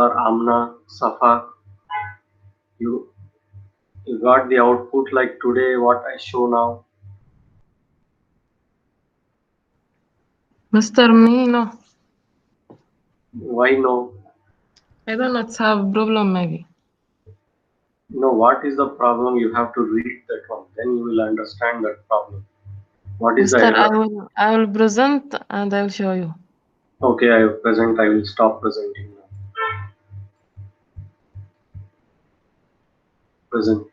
Amna, Safa, you you got the output like today what I show now. Mr. Mino, Why no? I don't know, it's have problem maybe. No, what is the problem? You have to read that one. Then you will understand that problem. What is the Mister, error? I will present and I will show you. Okay, I present. I will stop presenting now. Present.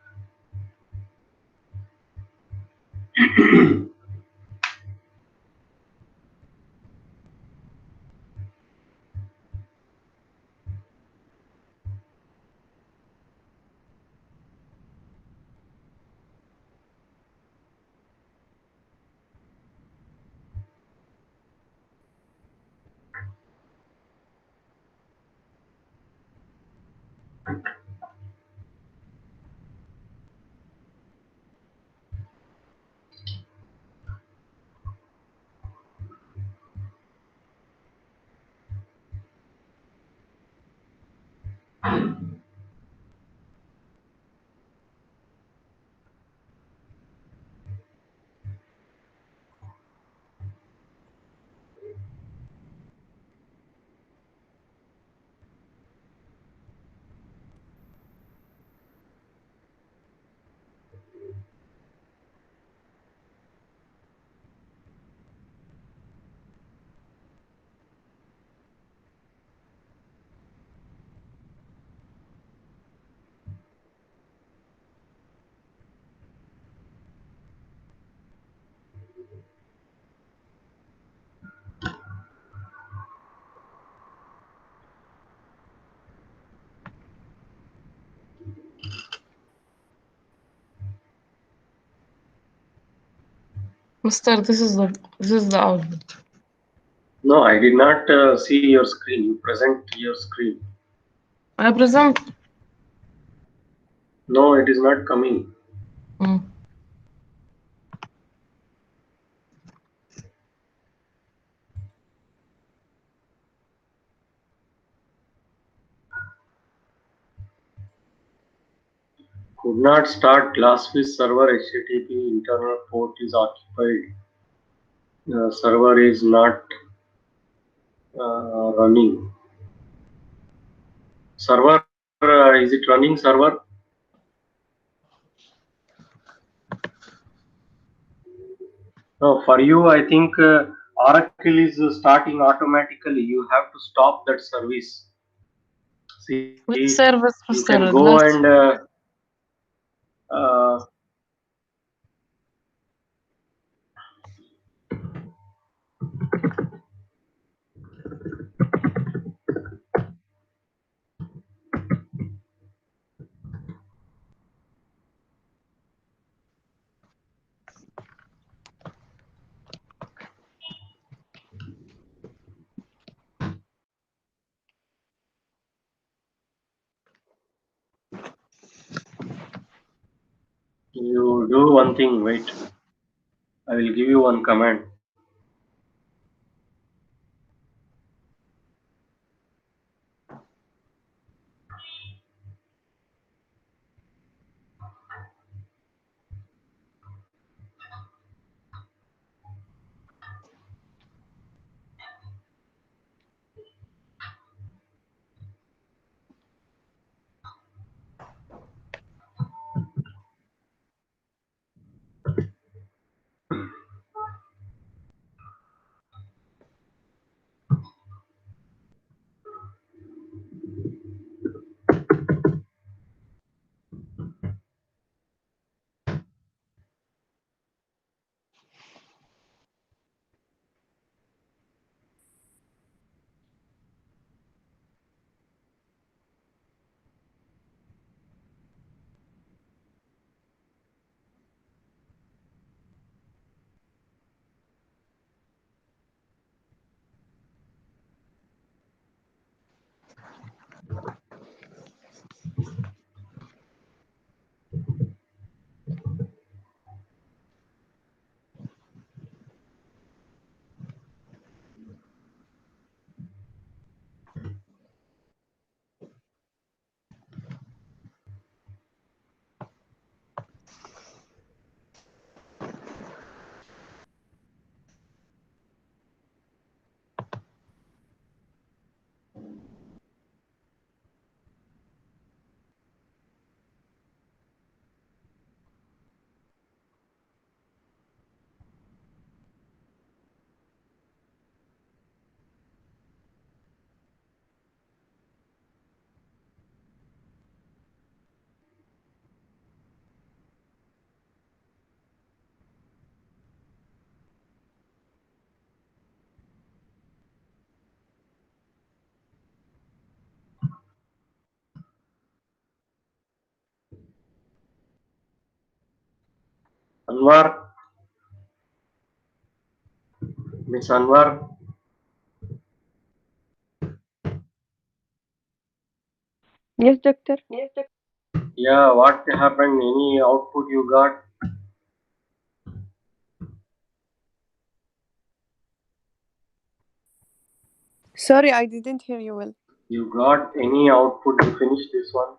Mister, this is the output. No, I did not see your screen. You present your screen. I present. No, it is not coming. Mm. Could not start Glassfish server. HTTP internal port is occupied. Server is not running. Server, is it running server? No, for you, I think Oracle is starting automatically. You have to stop that service. See, Which you service, can go Mister? and Glass. uh, you do one thing. Wait, I will give you one command. Anwar, Miss Anwar, Yes, doctor. yeah, what happened? Any output you got? Sorry, I didn't hear you well. You got any output to finish this one?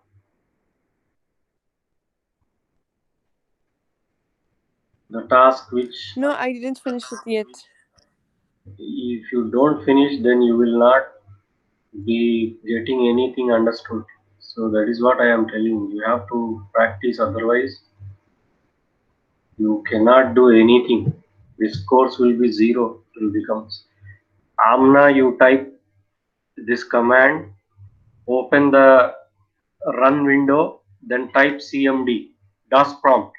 The task which, No, I didn't finish it yet. if you don't finish, then you will not be getting anything understood. So that is what I am telling you. You have to practice, otherwise you cannot do anything. This course will be zero. It will become Amna. You type this command, open the run window, then type CMD, DOS prompt,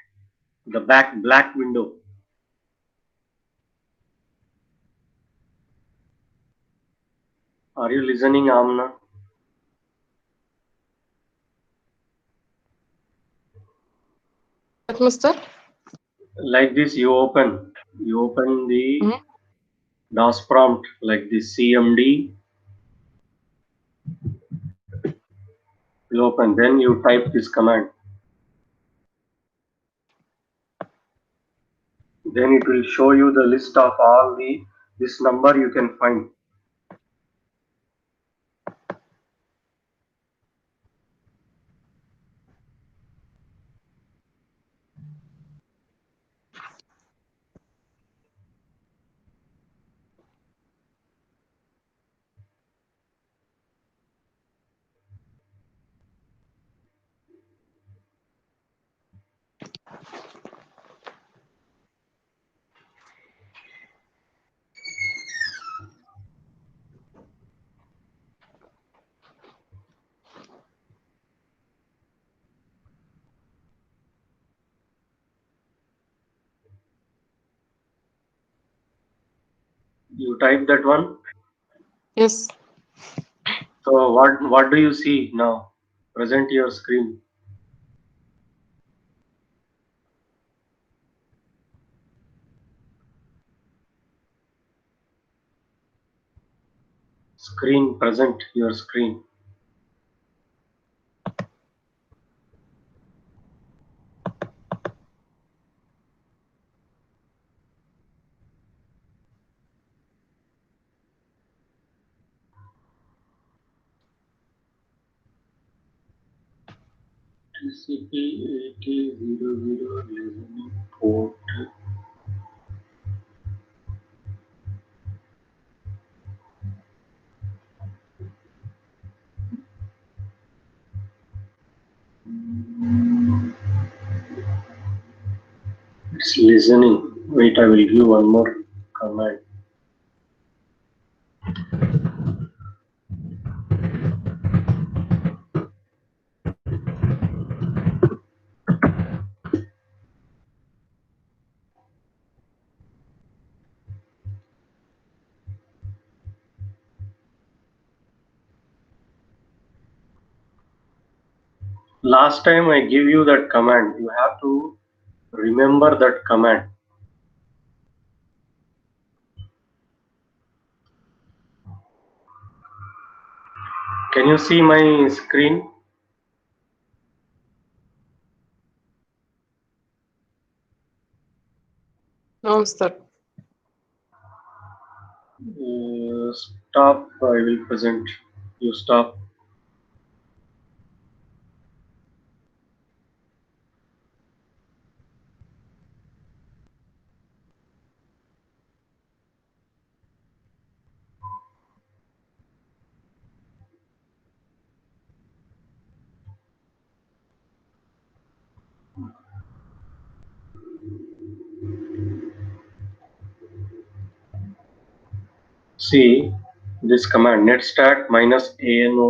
the black window. Are you listening, Amna? What, mister? Like this, you open the Mm-hmm. DOS prompt like this, CMD. You open, then you type this command. Then it will show you the list of all this number you can find. You type that one. Yes. So what do you see now? Present your screen. Screen, present your screen. TCP 8000 listening port. It's listening. Wait, I will give one more command. Last time I give you that command. You have to remember that command. Can you see my screen? No, mister. Stop. I will present. You stop. See this command netstat minus ANO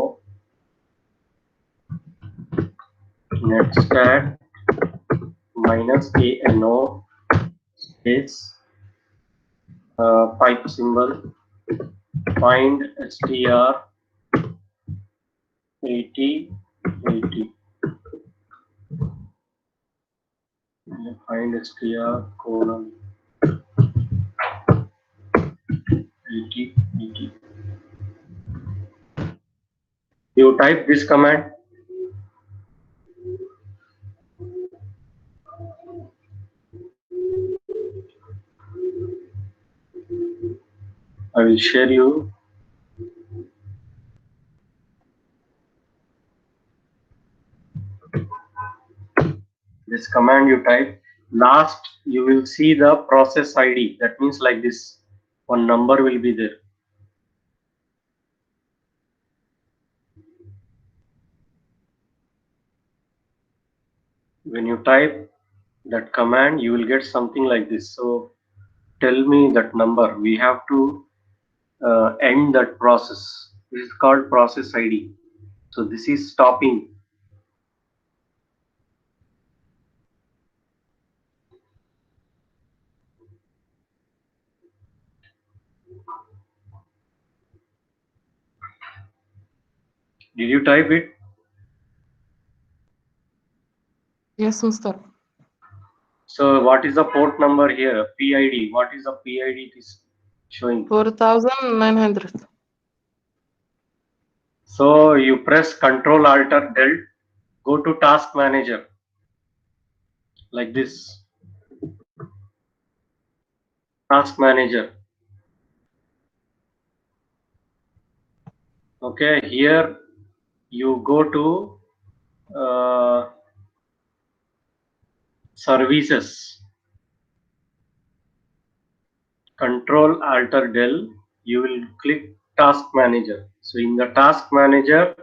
netstat minus ANO space pipe symbol find str 8080. find str colon 80. You type this command. I will share you. This command you type. Last, you will see the process ID. That means like this. One number will be there. When you type that command, you will get something like this. So tell me that number. We have to end that process. This is called process ID. So this is stopping. Did you type it? Yes, Mr. So what is the port number here? PID. What is the PID it is showing? 4900. So you press Control Alt Del, go to Task Manager like this. Task Manager. Okay, here you go to Services. Control Alt Del. You will click Task Manager. So in the Task Manager,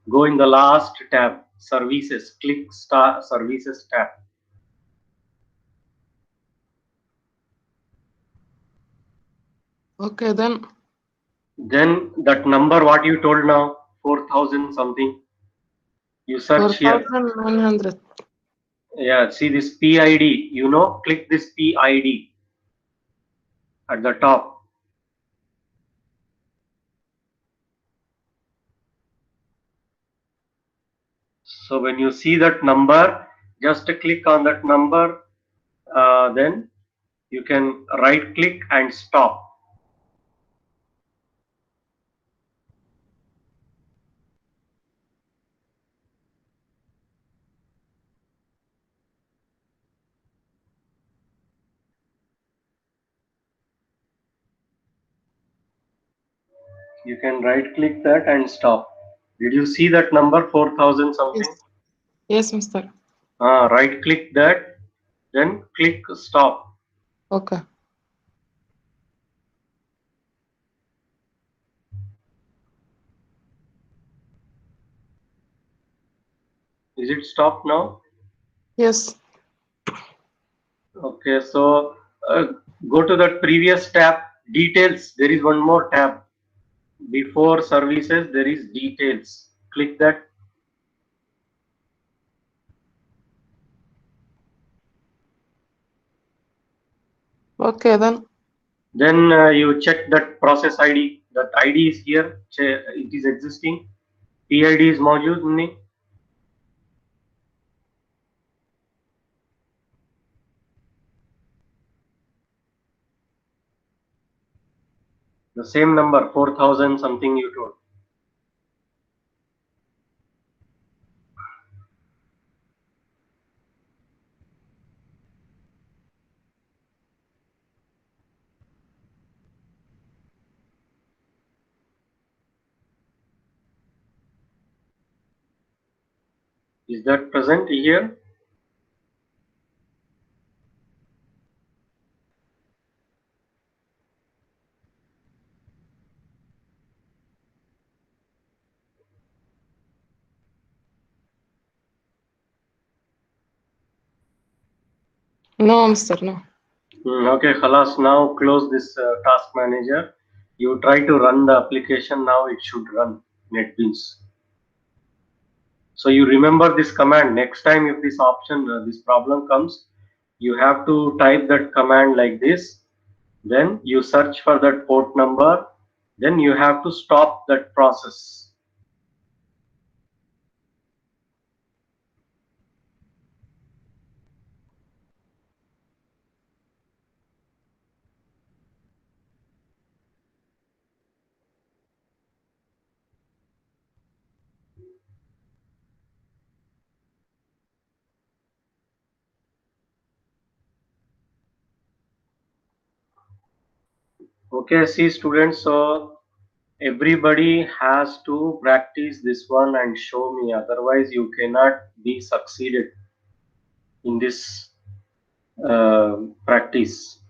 go in the last tab, Services. Click Services tab. Okay, then Then that number what you told now, 4000 something, you search here. 4900. Yeah, see this PID, you know, click this PID at the top. So when you see that number, just click on that number, then you can right click and stop. You can right click that and stop. Did you see that number 4000 something? Yes. Yes, Mr. Right click that, then click stop. Okay. Is it stopped now? Yes. Okay, so go to that previous tab, details. There is one more tab. Before services, there is details. Click that. Okay, then. Then you check that process ID. That ID is here. It is existing. PID is मौजूद नहीं. The same number 4000 something you told. Is that present here? No, Mr. No. Okay, khalas. Now close this task manager. You try to run the application. Now it should run NetBeans. So you remember this command. Next time if this option, this problem comes, you have to type that command like this. Then you search for that port number. Then you have to stop that process. Okay, see students, so everybody has to practice this one and show me, otherwise you cannot be succeeded in this practice.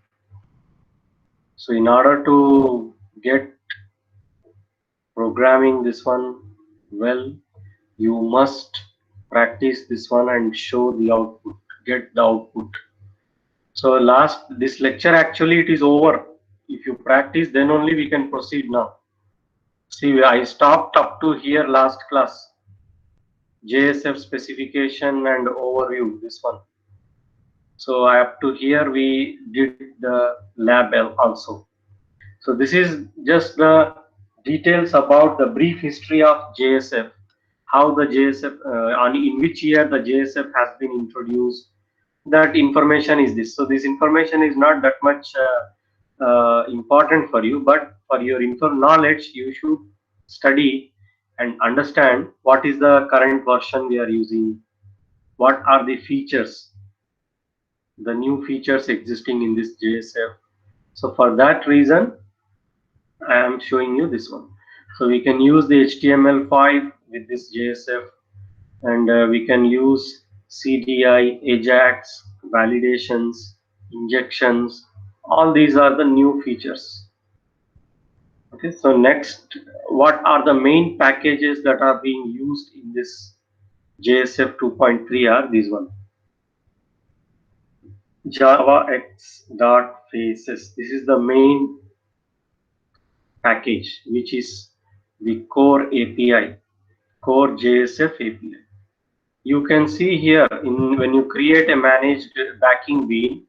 So in order to get programming this one well, you must practice this one and show the output, get the output. So last this lecture actually it is over. If you practice, then only we can proceed now. See, I stopped up to here last class. JSF specification and overview, this one. So up to here we did the lab also. So this is just the details about the brief history of JSF, how the JSF, on in which year the JSF has been introduced. That information is this. So this information is not that much important for you, but for your knowledge, you should study and understand what is the current version we are using, what are the features, the new features existing in this JSF. So for that reason, I am showing you this one. So we can use the HTML5 with this JSF, and we can use CDI, AJAX, validations, injections. All these are the new features. Okay, so next, what are the main packages that are being used in this JSF 2.3 are these one. JavaX.faces. This is the main package, which is the core API, core JSF API. You can see here in when you create a managed backing bean,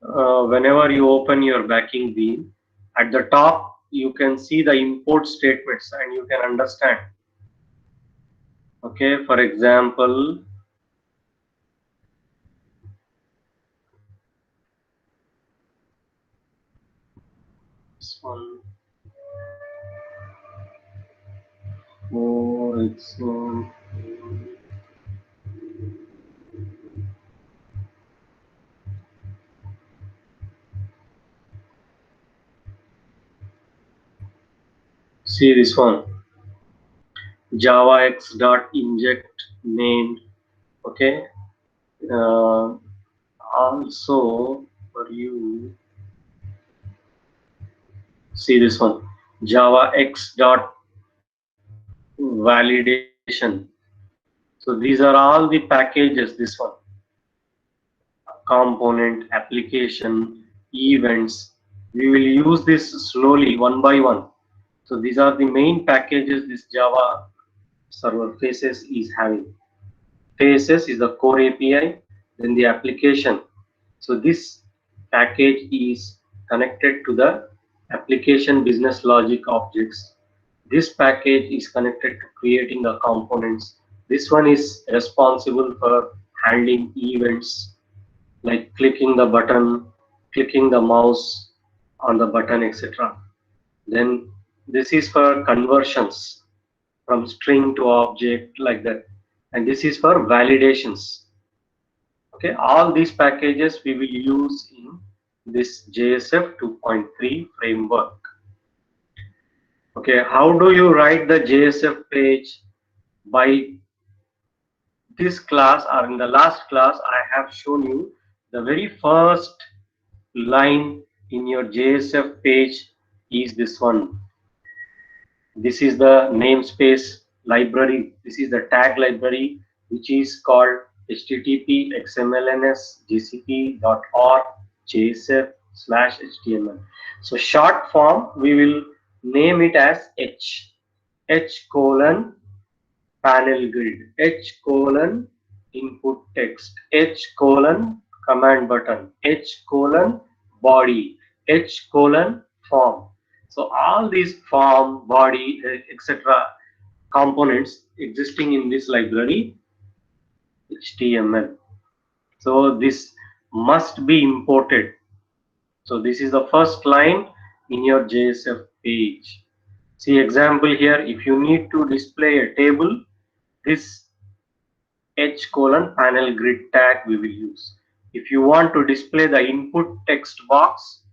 whenever you open your backing bean, at the top you can see the import statements and you can understand. Okay, for example, this one, for example, see this one, javax.inject named. Okay, also for you, see this one, javax.validation. So these are all the packages, this one, component, application, events. We will use this slowly one by one. So these are the main packages this Java server Faces is having. Faces is the core API, then the application. So this package is connected to the application business logic objects. This package is connected to creating the components. This one is responsible for handling events like clicking the button, clicking the mouse on the button, etc. Then this is for conversions from string to object, like that. And this is for validations. Okay, all these packages we will use in this JSF 2.3 framework. Okay, how do you write the JSF page? By this class, or in the last class, I have shown you the very first line in your JSF page is this one. This is the namespace library. This is the tag library, which is called http xmlns gcp.org jsf/html. So short form, we will name it as h colon panel grid, h colon input text, h colon command button, h colon body, h colon form. So all these form, body, etc. components existing in this library HTML. So this must be imported. So this is the first line in your JSF page. See example here, if you need to display a table, this h colon panel grid tag we will use. If you want to display the input text box,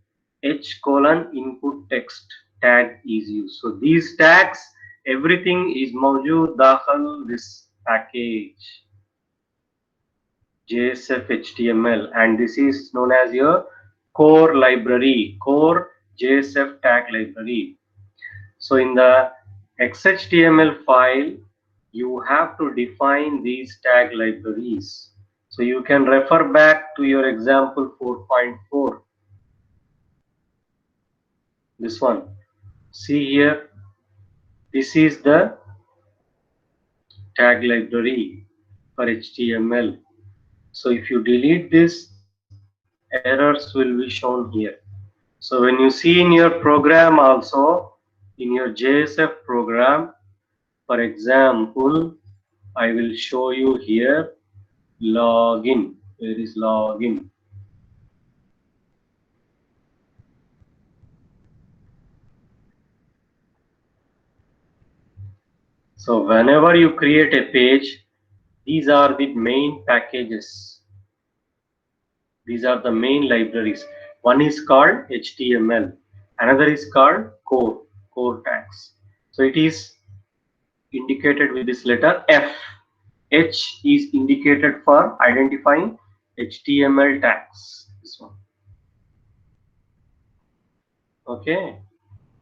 h colon input text tag is used. So these tags, everything is mawjood dakhil this package JSF HTML, and this is known as your core library, core JSF tag library. So in the XHTML file, you have to define these tag libraries. So you can refer back to your example 4.4. This one. See here, this is the tag library for HTML. So if you delete this, errors will be shown here. So when you see in your program also, in your JSF program, for example, I will show you here login. Where is login? So whenever you create a page, these are the main packages. These are the main libraries. One is called HTML, another is called core tags. So it is indicated with this letter F. H is indicated for identifying HTML tags. This one. Okay.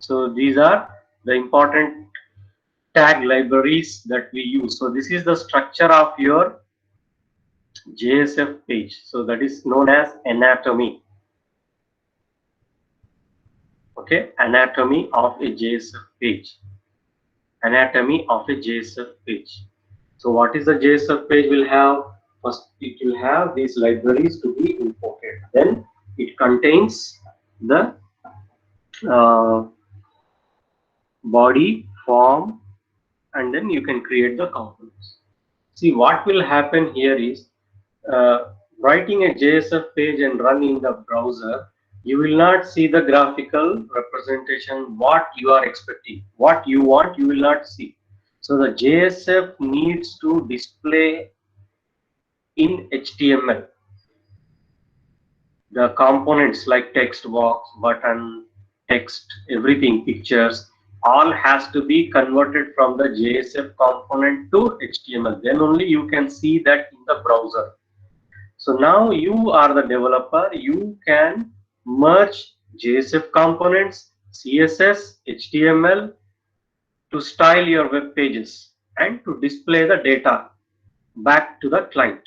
So these are the important tag libraries that we use. So this is the structure of your JSF page. So that is known as anatomy. Okay, anatomy of a JSF page. Anatomy of a JSF page. So what is the JSF page will have? First, it will have these libraries to be imported. Then it contains the body, form, and then you can create the components. See, what will happen here is writing a JSF page and run in the browser, you will not see the graphical representation what you are expecting. What you want, you will not see. So the JSF needs to display in HTML the components like text box, button, text, everything, pictures, all has to be converted from the JSF component to HTML. Then only you can see that in the browser. So now you are the developer, you can merge JSF components, CSS, HTML to style your web pages and to display the data back to the client.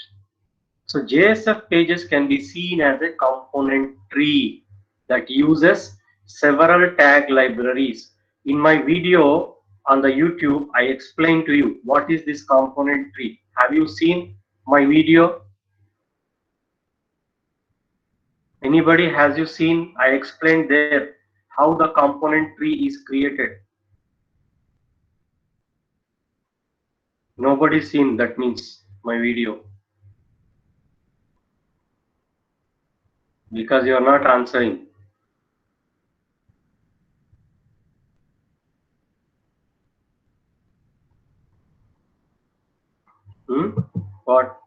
So JSF pages can be seen as a component tree that uses several tag libraries. In my video on the YouTube, I explained to you what is this component tree. Have you seen my video? Anybody, has you seen? I explained there how the component tree is created. Nobody seen, that means my video, because you are not answering. What?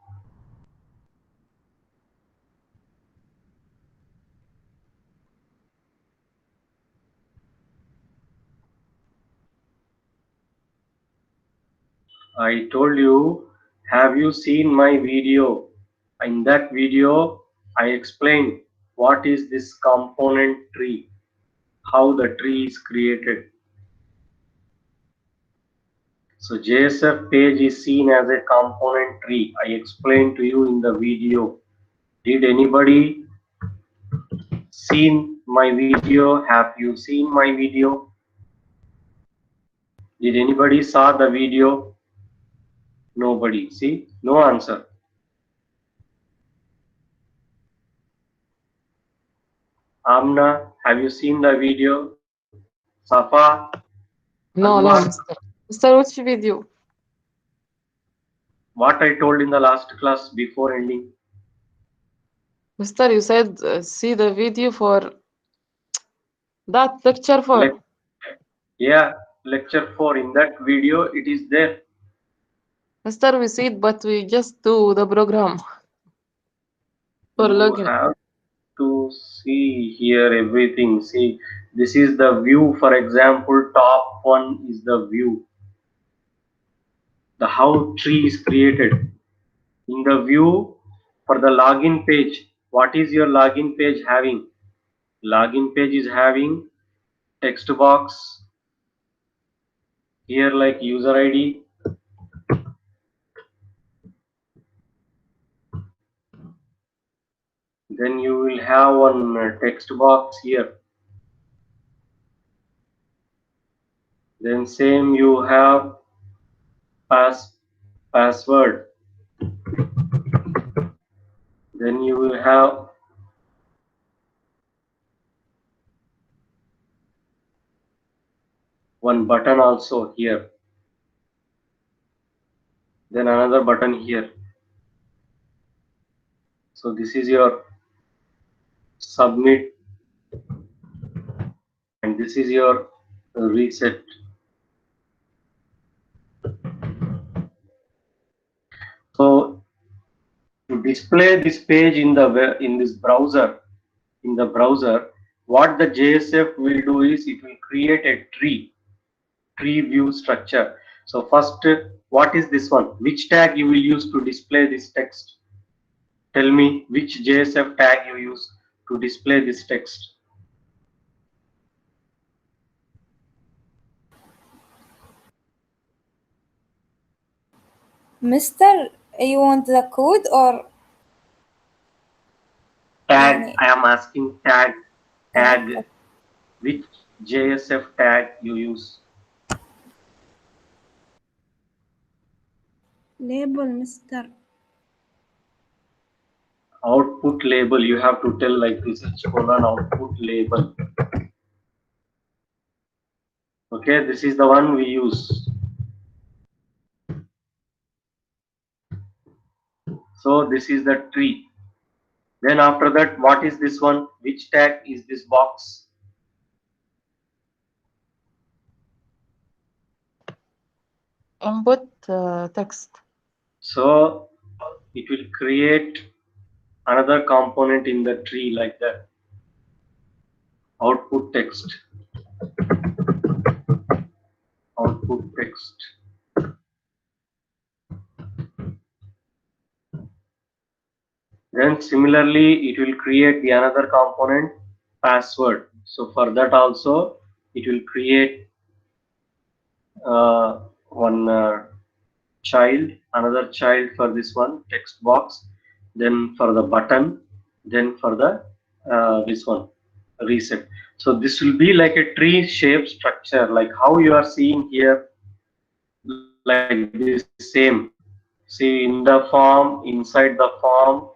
I told you, have you seen my video? In that video, I explained what is this component tree, how the tree is created. So JSF page is seen as a component tree. I explained to you in the video. Did anybody seen my video? Have you seen my video? Did anybody saw the video? Nobody. See, no answer. Amna, have you seen the video? Safa, No, Anwar, Mr. Mr. Which video? what I told in the last class before ending. Mr. You said see the video for that lecture for. Yeah, lecture 4. In that video, it is there. Mr. We see it, but we just do the program for You login. have to See here everything. See, this is the view. For example, top one is the view. The how tree is created. In the view for the login page, what is your login page having? Login page is having text box here like user ID. Then you will have one text box here. Then same you have password. Then you will have one button also here. Then another button here. So this is your submit and this is your reset. So to display this page in the web, in this browser, what the JSF will do is it will create a tree view structure. So first, what is this one? Which tag you will use to display this text? Tell me which JSF tag you use to display this text. Mister, you want the code or Tag, يعني I am asking tag. tag? Which JSF tag you use? Label, Mister. Output label, you have to tell like this is colon output label. Okay, this is the one we use. So this is the tree. Then after that, what is this one? Which tag is this box? Input text. So it will create another component in the tree like that. Output text. Output text. Then similarly, it will create the another component password. So for that also, it will create one child, another child for this one text box, then for the button, then for the this one reset. So this will be like a tree shape structure, like how you are seeing here, like this same. See in the form, inside the form,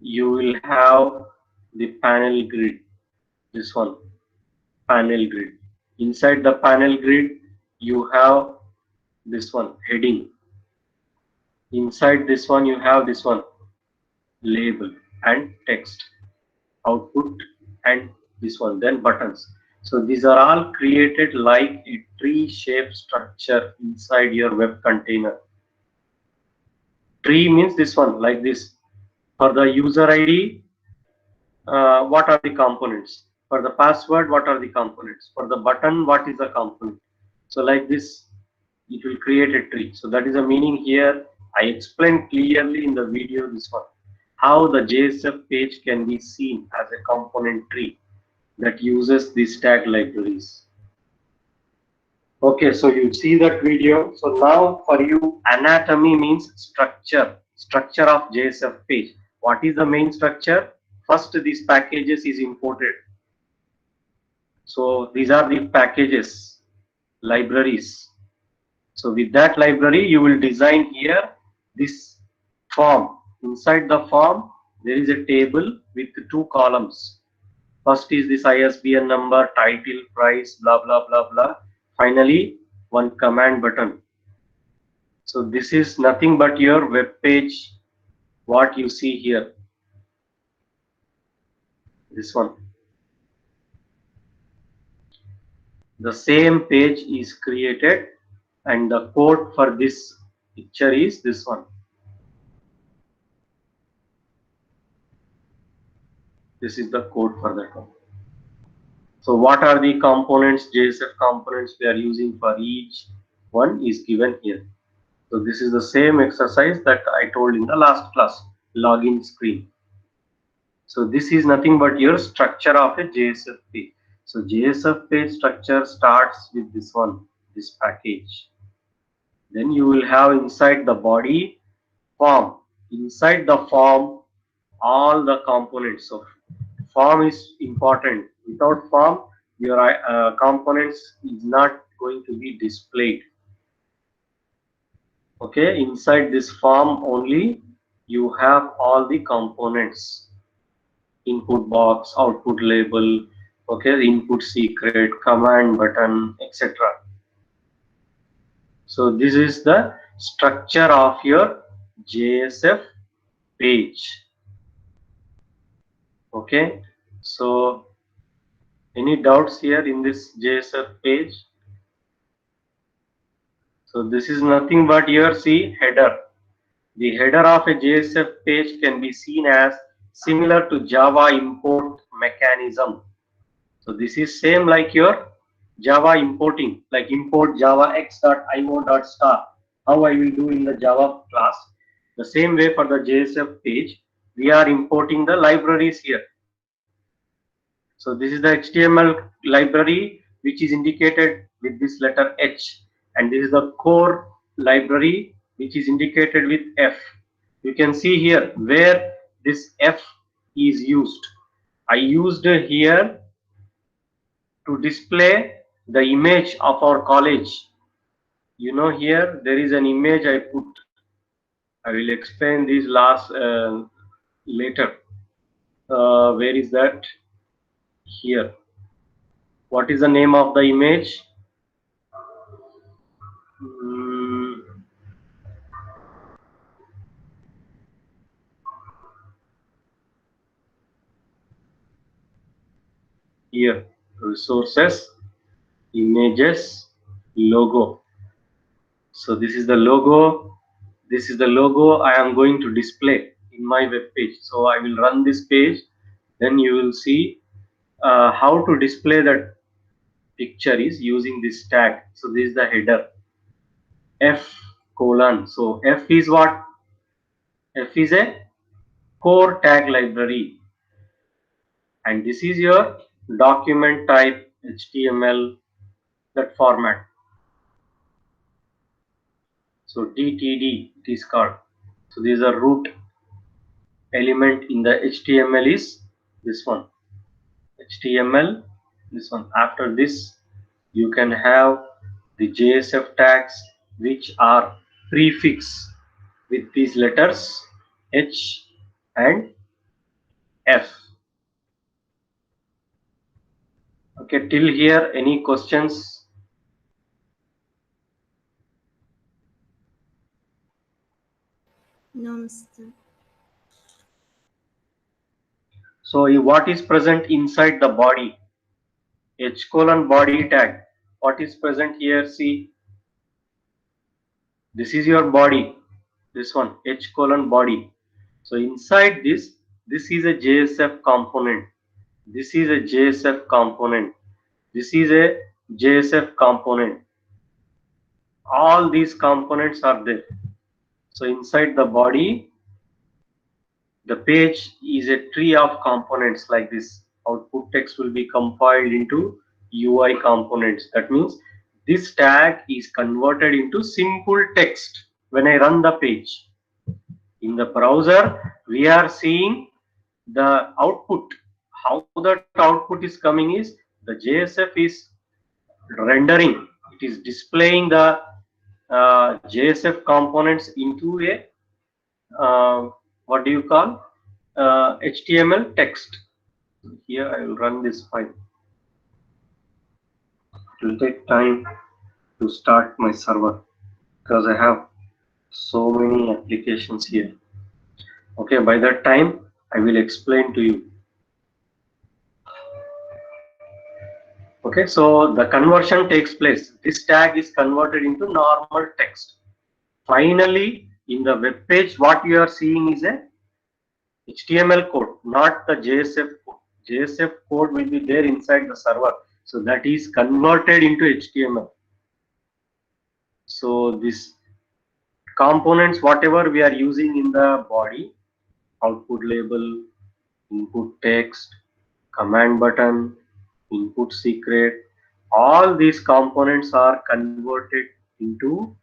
you will have the panel grid. This one panel grid. Inside the panel grid, you have this one heading. Inside this one, you have this one label and text, output, and this one, then buttons. So these are all created like a tree shaped structure inside your web container. Tree means this one, like this. For the user ID, what are the components? For the password, what are the components? For the button, what is the component? So like this, it will create a tree. So that is the meaning here. I explained clearly in the video this one, how the JSF page can be seen as a component tree that uses these tag libraries. Okay, so you see that video. So now for you, anatomy means structure of JSF page. What is the main structure? First, these packages is imported. So these are the packages, libraries. So with that library, you will design here this form. Inside the form, there is a table with two columns. First is this ISBN number, title, price, blah, blah, blah, blah. Finally, one command button. So this is nothing but your web page, what you see here. This one. The same page is created and the code for this picture is this one. This is the code for that one. So what are the components, JSF components we are using for each one is given here. So this is the same exercise that I told in the last class, login screen. So this is nothing but your structure of a JSF page. So JSF page structure starts with this one, this package. Then you will have inside the body form. Inside the form, all the components. So form is important. Without form, your components is not going to be displayed. Okay, inside this form only you have all the components: input box, output label, okay, input secret, command button, etc. So this is the structure of your JSF page. Okay, so any doubts here in this JSF page? So this is nothing but your see header. The header of a JSF page can be seen as similar to Java import mechanism. So this is same like your Java importing, like import java x.io.star. How I will do in the Java class. The same way for the JSF page, we are importing the libraries here. So this is the HTML library which is indicated with this letter H, and this is the core library which is indicated with F. You can see here where this F is used. I used here to display the image of our college. You know, here there is an image I put. I will explain this last later. Where is that? Here. What is the name of the image? Here, resources, images, logo. So this is the logo. This is the logo I am going to display in my web page. So I will run this page, then you will see how to display that picture is using this tag. So this is the header, F colon. So F is what? F is a core tag library, and this is your document type HTML, that format. So DTD it is called. So this is a root element in the HTML is this one, HTML, this one. After this you can have the JSF tags which are prefix with these letters H and F. Okay, till here any questions? No, Mister. So what is present inside the body? H colon body tag. What is present here? See, this is your body, this one, H colon body. So inside this is a JSF component, this is a JSF component, this is a JSF component. All these components are there. So inside the body, the page is a tree of components like this. Output text will be compiled into UI components. That means this tag is converted into simple text when I run the page. In the browser, we are seeing the output. How that output is coming is the JSF is rendering. It is displaying the JSF components into a what do you call HTML text. Here I will run this file. It will take time to start my server because I have so many applications here. Okay, by that time I will explain to you. Okay, so the conversion takes place. This tag is converted into normal text. Finally, in the web page, what you are seeing is a HTML code, not the JSF code. JSF code will be there inside the server. So that is converted into HTML. So this components, whatever we are using in the body, output label, input text, command button, input secret, all these components are converted into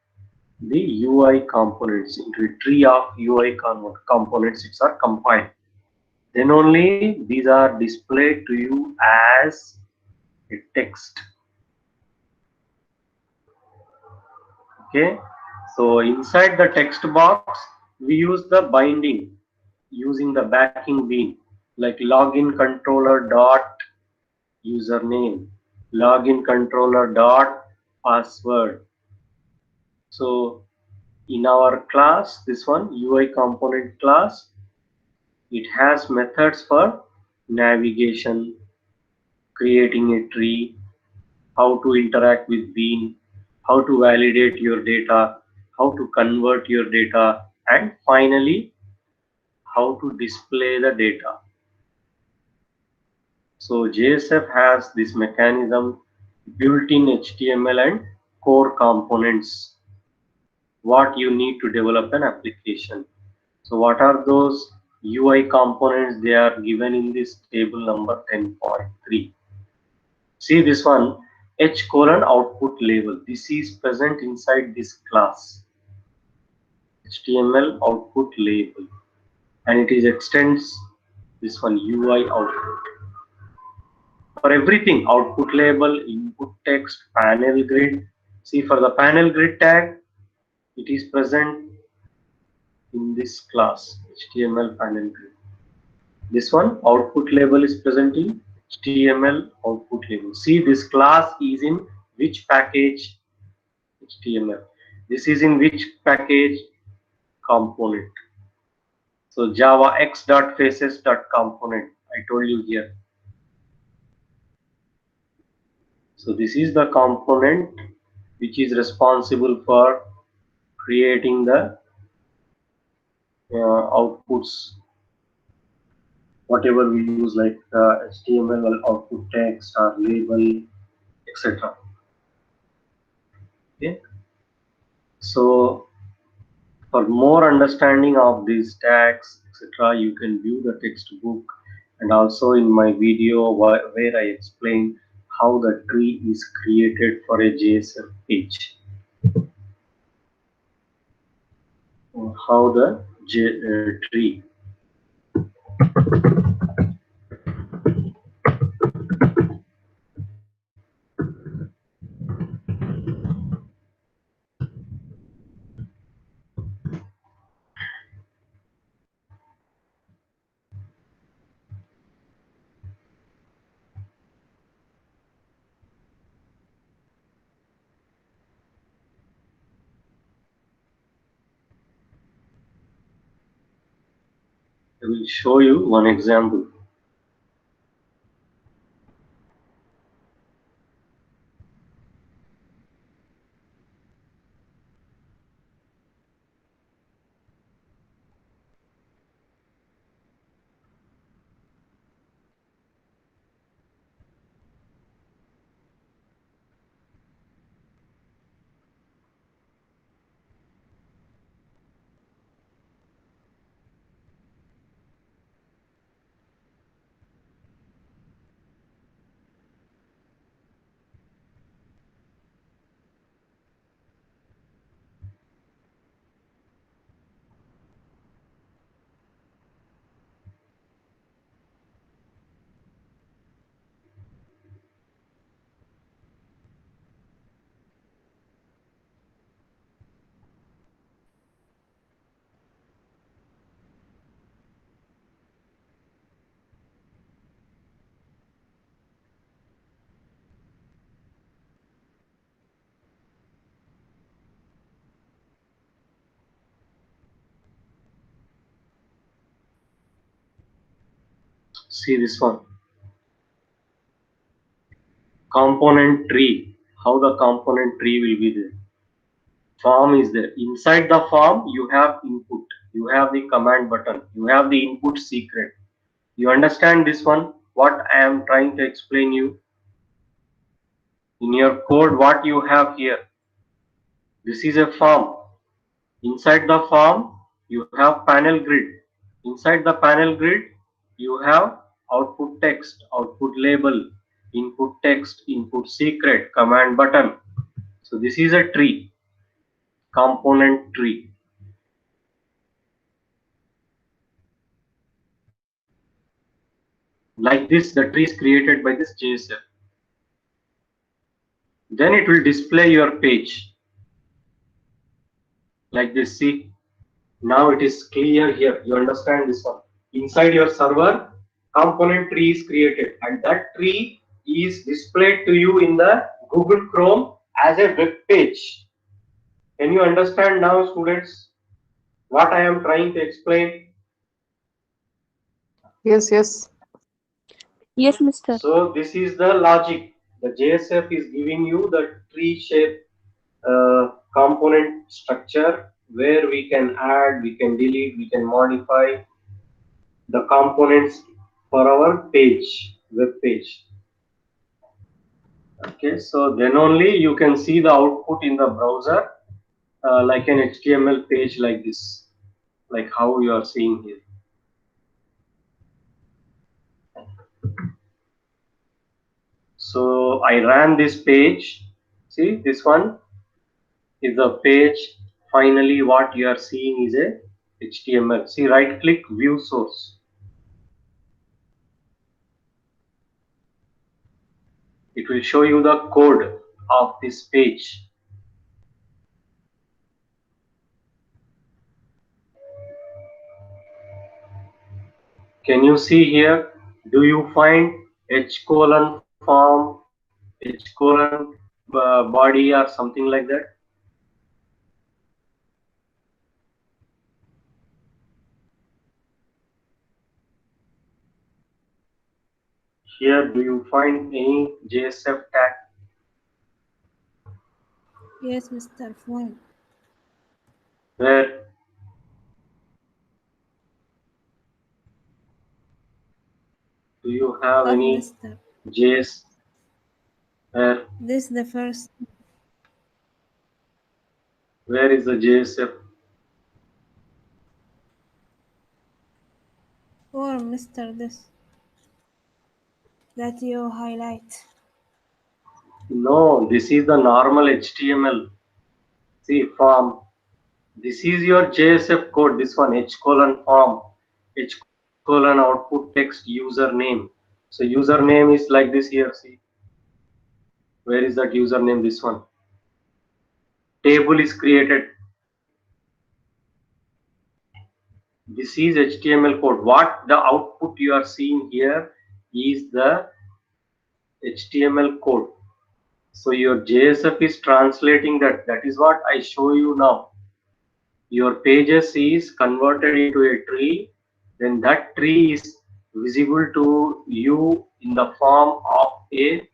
the UI components, into a tree of UI components. It's are compiled. Then only these are displayed to you as a text. Okay, so inside the text box we use the binding using the backing bean, like login controller dot username, login controller dot password. So in our class, this one UI component class, it has methods for navigation, creating a tree, how to interact with bean, how to validate your data, how to convert your data, and finally how to display the data. So JSF has this mechanism built in HTML and core components, what you need to develop an application. So what are those UI components? They are given in this table number 10.3. See this one, h colon output label. This is present inside this class, HTML output label, and it is extends this one UI output. For everything, output label, input text, panel grid. See, for the panel grid tag, it is present in this class, HTML panel grid. This one, output label, is present in HTML output label. See, this class is in which package? HTML. This is in which package? Component. So Java x.faces.component. I told you here. So this is the component which is responsible for creating the outputs, whatever we use, like HTML output text or label, etc. Okay. So for more understanding of these tags, etc., you can view the textbook, and also in my video where I explain how the tree is created for a JSF page. How the tree. I will show you one example. See this one. Component tree. How the component tree will be there. Form is there. Inside the form, you have input. You have the command button. You have the input secret. You understand this one? what I am trying to explain you? In your code, what you have here, this is a form. Inside the form, you have panel grid. Inside the panel grid, you have output text, output label, input text, input secret, command button. So this is a tree, component tree. Like this, the tree is created by this JSF. Then it will display your page. Like this, see. Now it is clear here. You understand this one. Inside your server, component tree is created, and that tree is displayed to you in the Google Chrome as a web page. Can you understand now, students, what I am trying to explain? Yes, yes. Yes, Mister. So this is the logic. The JSF is giving you the tree shape component structure where we can add, we can delete, we can modify the components for our page, web page. Okay, so then only you can see the output in the browser like an HTML page like this, like how you are seeing here. So I ran this page. See, this one is the page. Finally, what you are seeing is a HTML. See, right click, view source. It will show you the code of this page. Can you see here? Do you find H colon form, H colon body or something like that? Here, do you find any JSF tag? Yes, Mr. Fine. Where? Do you have Oh, any Mr. JS? Where? This is the first. Where is the JSF? Or Mr. This that you highlight. No, this is the normal HTML. See, form. This is your JSF code. This one, H colon form, H colon output text username. So username is like this here. See, where is that username? This one. Table is created. This is HTML code. What the output you are seeing here is the HTML code. So your JSF is translating that. That is what I show you now. Your pages is converted into a tree. Then that tree is visible to you in the form of a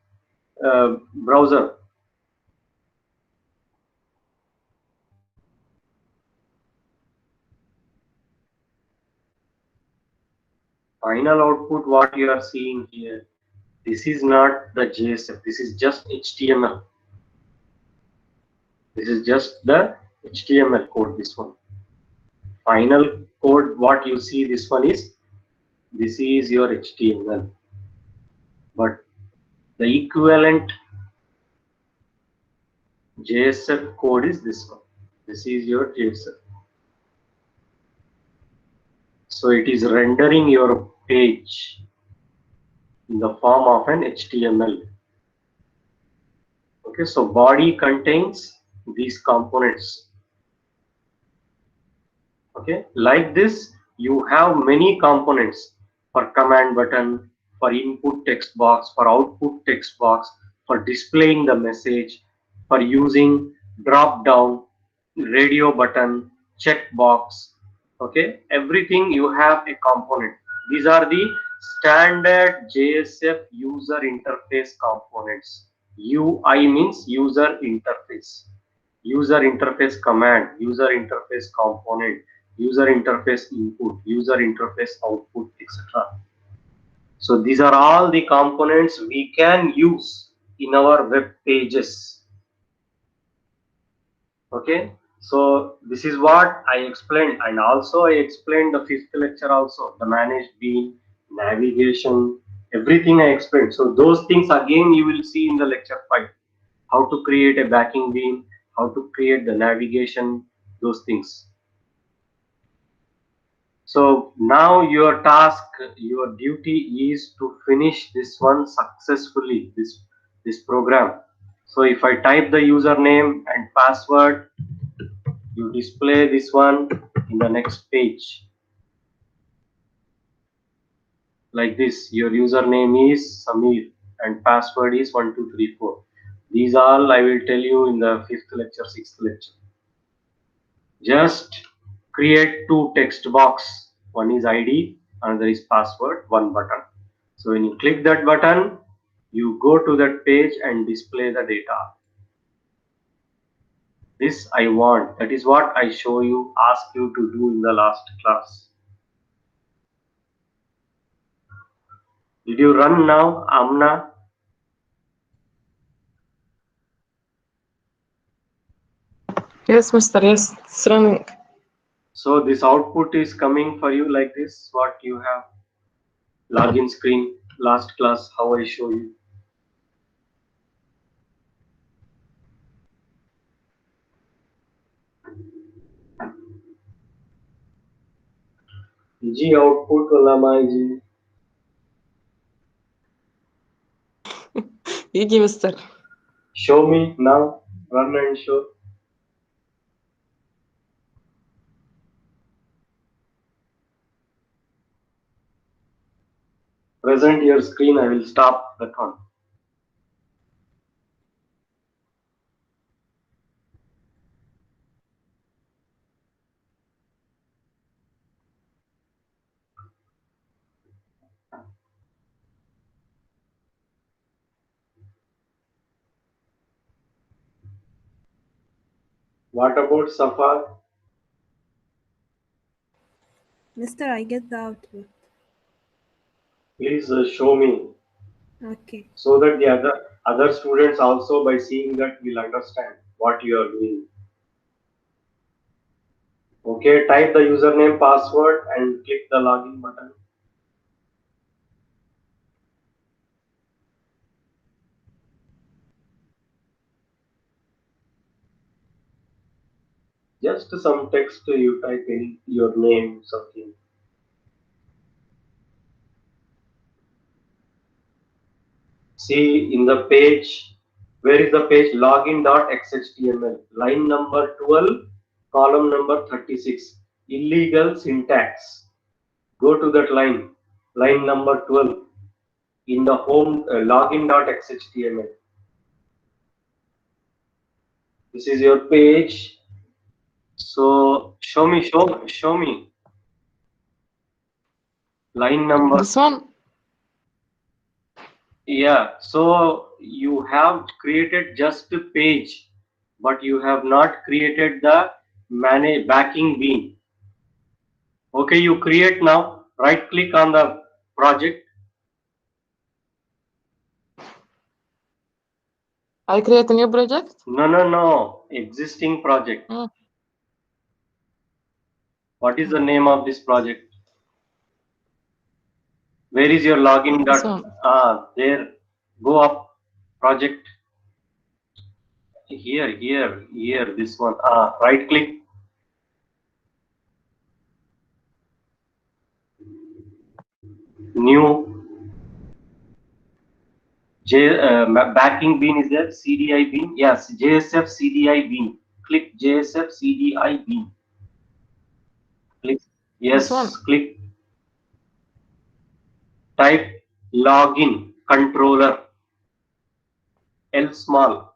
browser. Final output, what you are seeing here, this is not the JSF. This is just HTML. This is just the HTML code. This one. Final code, what you see, this one is, this is your HTML. But the equivalent JSF code is this one. This is your JSF. So it is rendering your page in the form of an HTML. Okay, so body contains these components. Okay, like this, you have many components for command button, for input text box, for output text box, for displaying the message, for using drop down, radio button, checkbox. Okay, everything you have a component. These are the standard JSF user interface components. UI means user interface. User interface command, user interface component, user interface input, user interface output, etc. So these are all the components we can use in our web pages. Okay, so this is what I explained, and also I explained the fifth lecture also, the managed bean, navigation, everything I explained. So those things again you will see in the lecture 5. How to create a backing bean, how to create the navigation, those things. So now your task, your duty is to finish this one successfully, this program. So if I type the username and password, you display this one in the next page. Like this, your username is Samir and password is 1234. These all I will tell you in the fifth lecture, sixth lecture. Just create two text box. One is ID, another is password, one button. So when you click that button, you go to that page and display the data. This I want. That is what I show you, ask you to do in the last class. Did you run now, Amna? Yes, Mr. Yes, it's running. So this output is coming for you like this. What you have login screen last class, how I show you. G output wala maiji. يجي مستر. Show me now. Run and show. Present your screen. I will stop that one. What about Safar? Mister, I get the output. Please show me Okay. so that the other students also by seeing that will understand what you are doing. Okay, type the username, password, and click the login button. Just some text you type in your name, something. See in the page, where is the page? Login.xhtml, line number 12, column number 36. Illegal syntax. Go to that line number 12 in the home login.xhtml. This is your page. So show me line number. This one? Yeah, so you have created just a page, but you have not created the manage backing bean. Okay, you create now. Right click on the project. I create a new project? No. Existing project. What is the name of this project? Where is your login This dot? one. There. Go up. Project. Here. This one. Right click. New. Backing bean is there. CDI bean. Yes. JSF CDI bean. Click JSF CDI bean. Click. This one. Yes. Click. Type login controller. L small.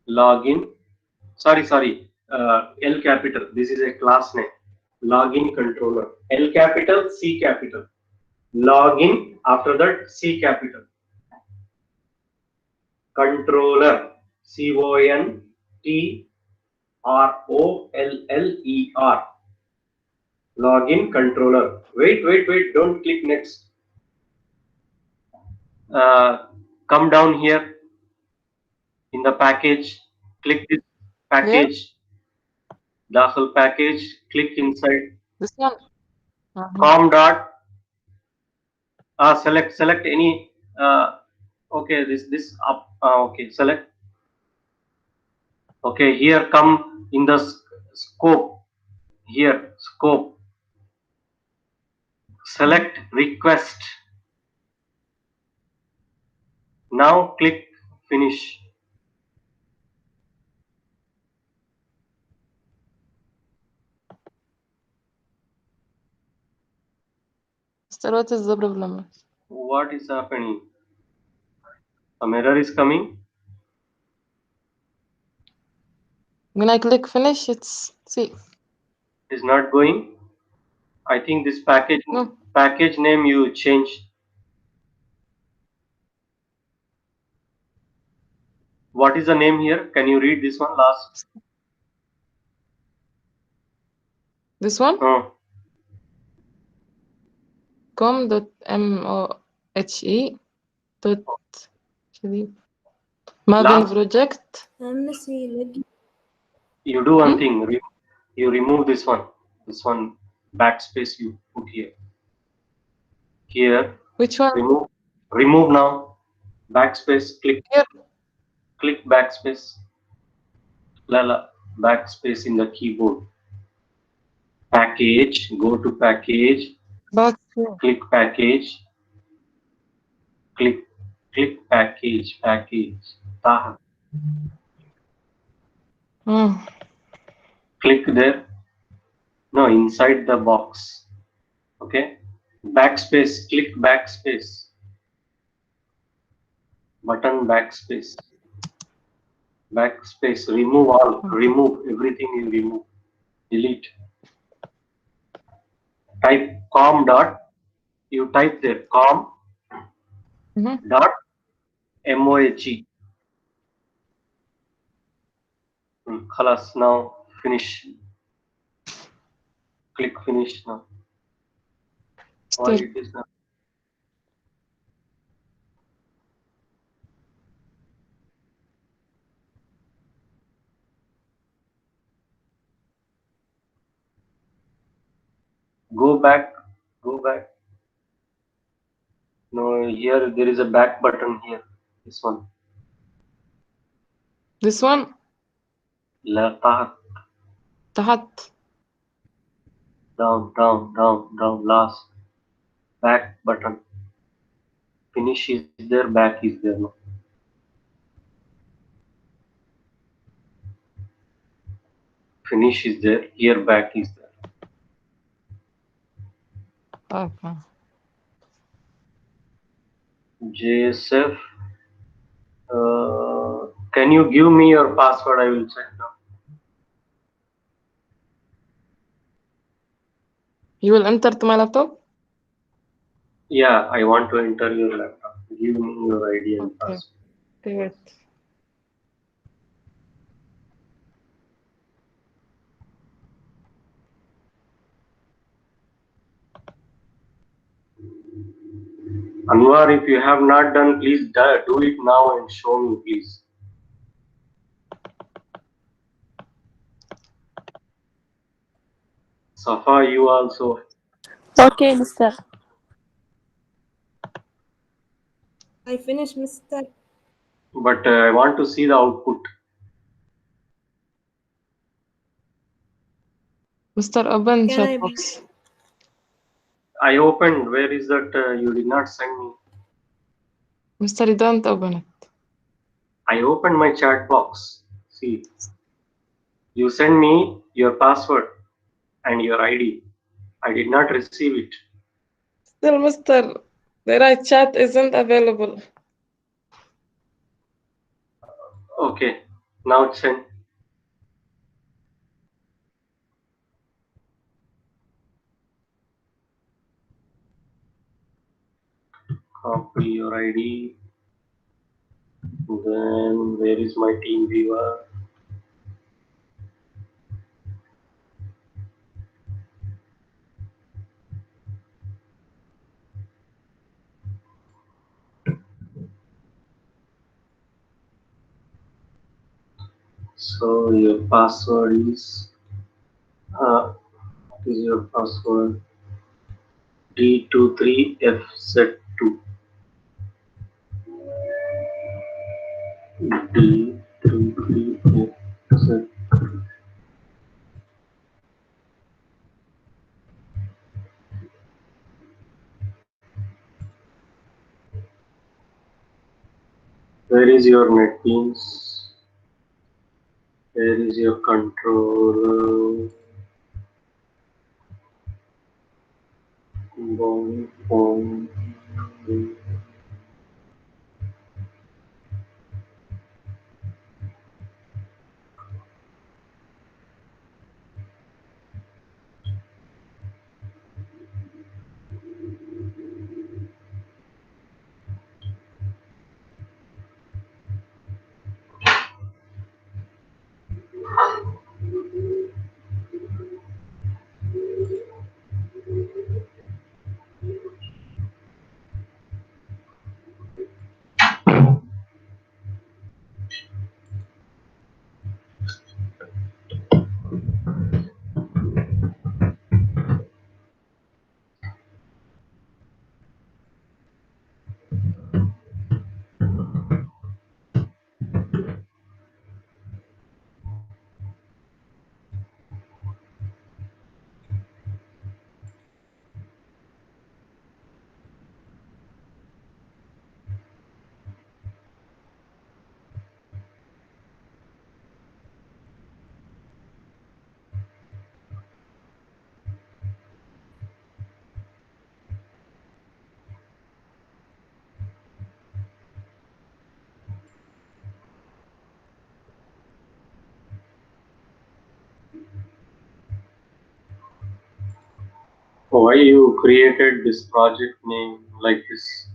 Login. Sorry. L capital. This is a class name. Login controller. L capital, C capital. Login. After that, C capital. Controller. CONTROLLER. Login controller. Wait. Don't click next. Come down here in the package. Click this Here, package. Dakhil package. Click inside. this one. Uh-huh. Com dot. Select any. Okay, this up. Okay, select. Okay, here come in the scope. Here scope. Select request. Now click finish. Mister, what is the problem? What is happening? Some error is coming. When I click finish, it's see. It is not going. I think this No, package name you change. What is the name here? Can you read this one last? this one. Oh, com.mohe dot Maven last. project. Let You do one Hmm? thing. You remove this one. This one backspace you put here. Here. Which one? Remove. Remove now. Backspace. Here. Click backspace. Lala. Backspace in the keyboard. Package. Go to package. Back here. Click package. Click package. Taha. Hmm. Click there. No, inside the box. Okay. Backspace. Click backspace. Button backspace. Backspace. Remove all. Remove everything you remove. Delete. Type com dot. You type there com Mhm. dot mohe. Khalas. Now finish. Click finish now. Why Still. it is not? Go back. Go back. No, here there is a back button here. This one. This one. La tahat. تحت. Down. Last. Back button. Finish is there. Back is there. No. Finish is there. Here back is there. Okay. JSF. Can you give me your password? I will check now. You will enter to my laptop? Yeah, I want to enter your laptop. Give me your ID and Okay. password. Do it. Anwar, if you have not done, please do it now and show me, please. Safa, you also. Okay, Mister. I finish, Mr. But I want to see the output. Mr. Open Can chat I be? box. I opened. Where is that? You did not send me. Mr. You don't open it. I opened my chat box. See, you send me your password and your ID. I did not receive it. Still, Mr. The right chat isn't available. Okay, now send. Copy your ID. Then where is my team viewer? So your password is what is your password? D23FZ2. D23FZ2. Where is your NetBeans? Where is your controller? Phone. Why you created this project name like this?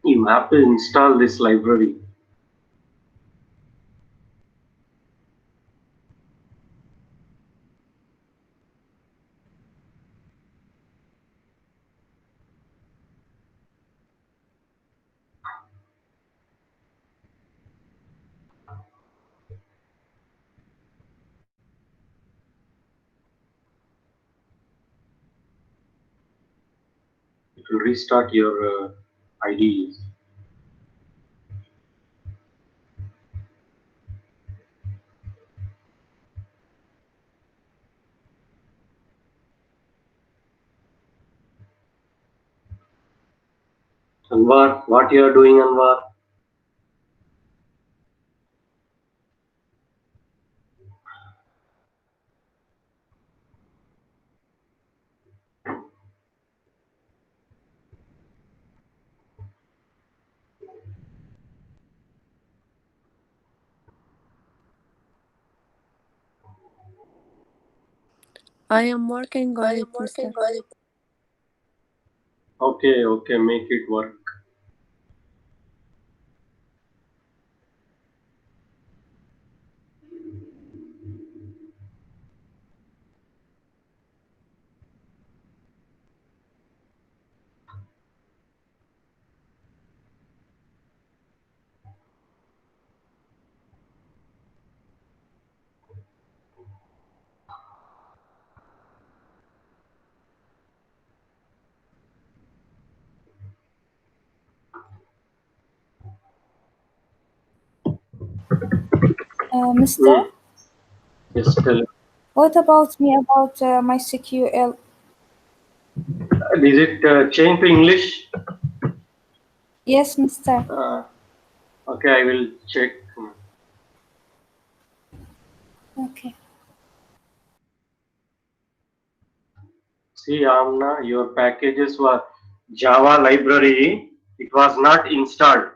You have to install this library. It will restart your IDE. Anwar, what you are doing, Anwar? I am working on it, Mr. Okay, okay, make it work. Mister, Yes, tell. what about me about MySQL? Is it changed to English? Yes, Mr. Okay, I will check. Okay. See, Amna, your packages were Java library. It was not installed.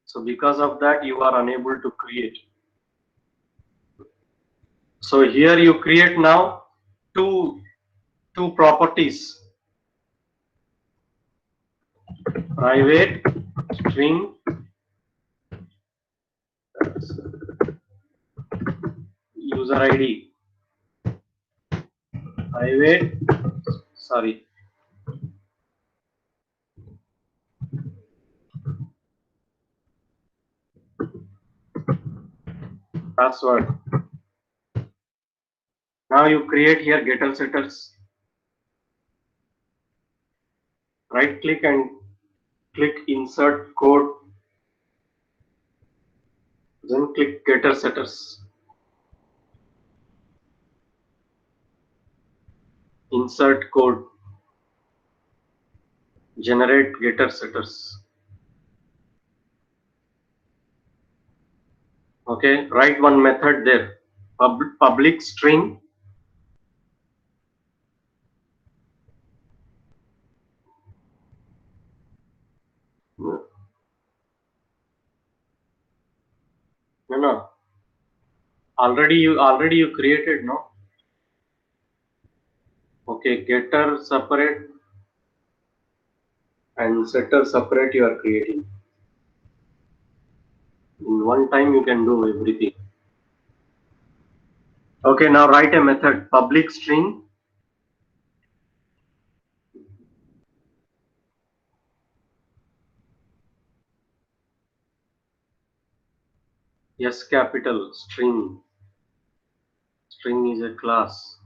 So because of that, you are unable to create. So here you create now two properties: private string user ID, private, sorry, password. Now you create here getter setters. Right click and click insert code. Then click getter setters. Insert code. Generate getter setters. Okay, write one method there. Public string no. Already you created, no? Okay, getter separate and setter separate you are creating. In one time you can do everything. Okay, now write a method. Public string S capital string. String is a class.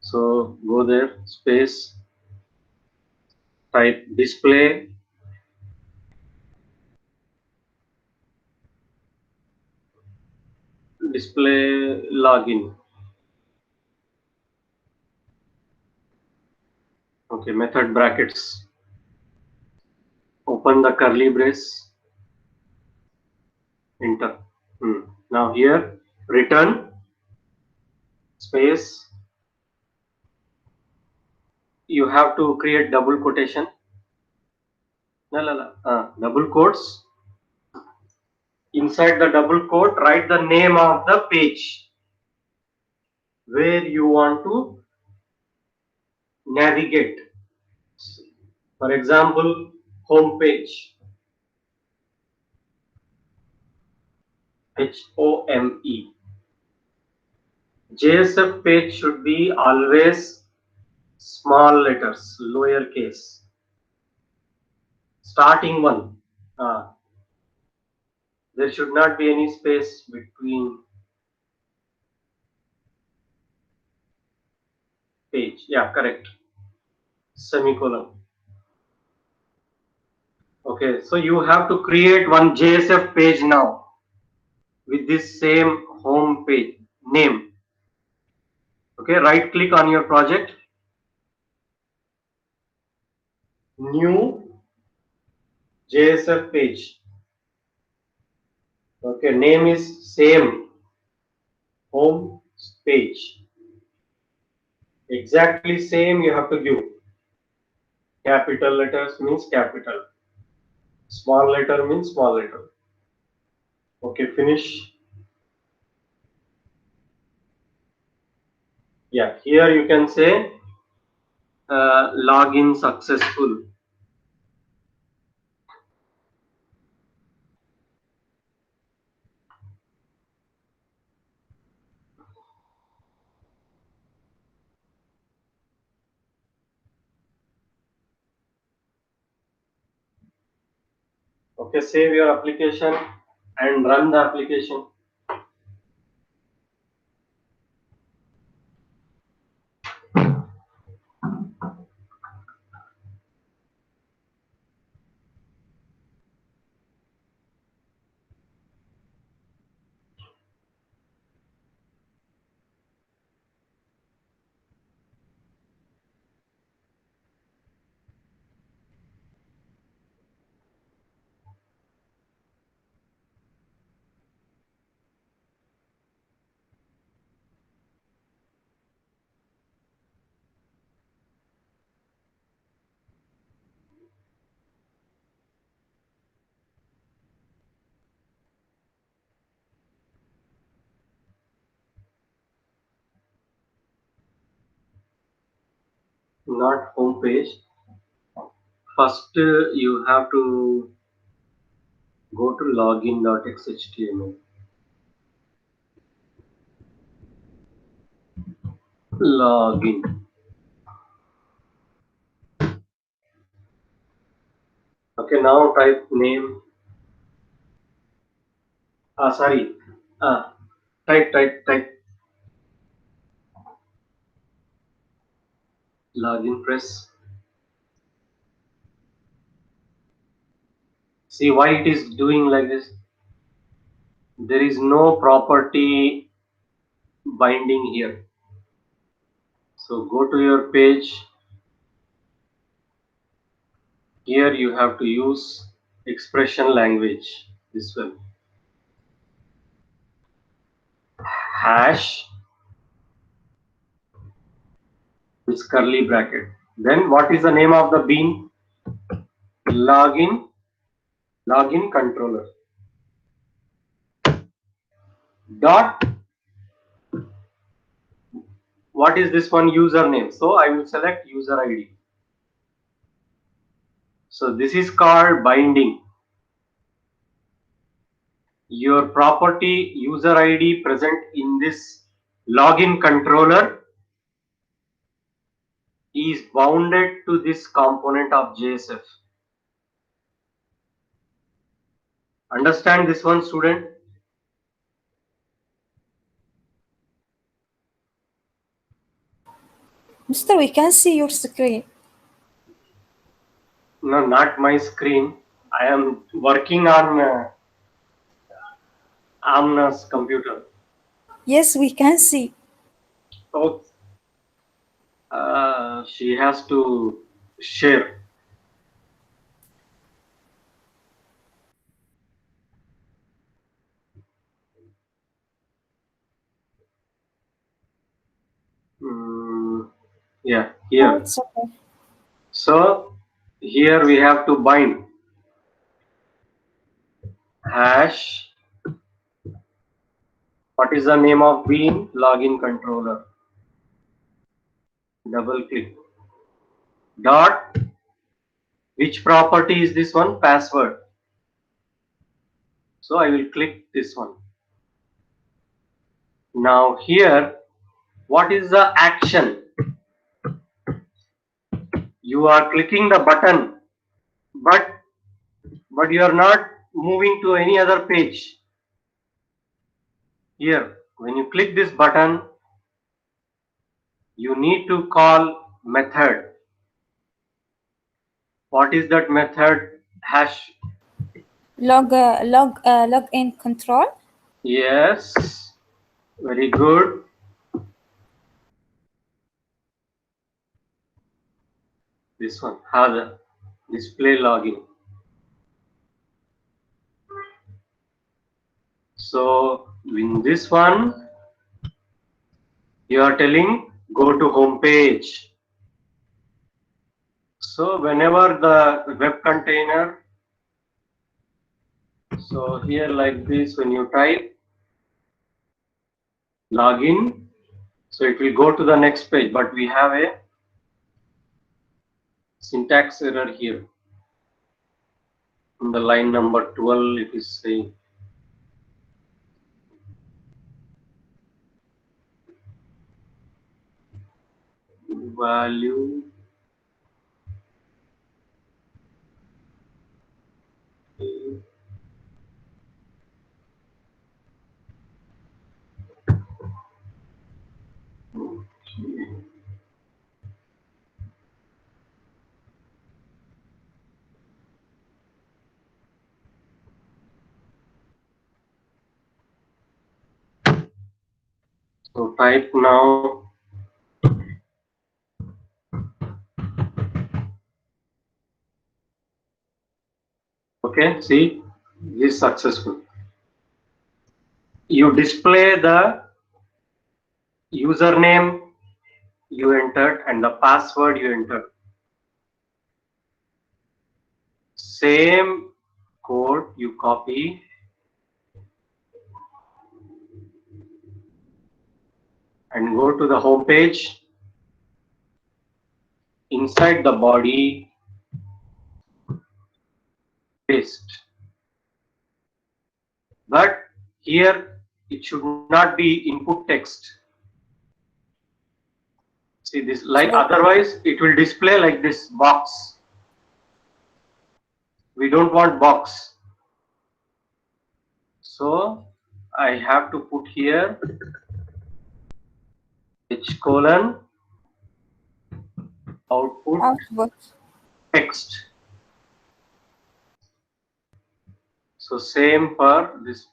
So go there, space, type display login. Okay, method brackets. Open the curly brace, enter. Now here return space. You have to create double quotation. Double quotes. Inside the double quote, write the name of the page where you want to navigate. For example, home page. HOME. JSF page should be always small letters, lowercase. Starting one. There should not be any space between page. Yeah, correct. Semicolon. Okay, so you have to create one JSF page now with this same home page name. Okay, right click on your project, new JSF page. Okay, name is same, home page. Exactly same you have to give. Capital letters means capital. Small letter means small letter. Okay, finish. Yeah, here you can say login successful. Okay, save your application and run the application. not home page. First, you have to go to login.xhtml. Login. Okay, now type name. Sorry. Type. Login, press. See why it is doing like this? There is no property binding here. So go to your page. Here you have to use expression language. This one. Hash with curly bracket. Then what is the name of the bean? Login controller. Dot. What is this one? Username. So I will select user ID. So this is called binding. Your property user ID present in this login controller is bounded to this component of JSF. Understand this one, student? Mister, we can see your screen. No, not my screen. I am working on Amna's computer. Yes, we can see. Oh, she has to share. Yeah, Oh, here. it's okay. So here we have to bind hash. What is the name of bean? Login controller. Double click. Dot. Which property is this one? Password. So I will click this one. Now here, what is the action? You are clicking the button, but you are not moving to any other page. Here, when you click this button, you need to call method. What is that method? Hash. Login control. Yes, very good. This one, other display login. So in this one, you are telling go to home page. So whenever the web container, so here like this, when you type login, so it will go to the next page, but we have a syntax error here. In the line number 12, it is saying value so type now. Okay, see, this is successful. You display the username you entered and the password you entered. Same code you copy and go to the home page. inside the body paste. But here it should not be input text. See this, like So otherwise it will display like this box. We don't want box. So I have to put here H colon output output. text. So same for this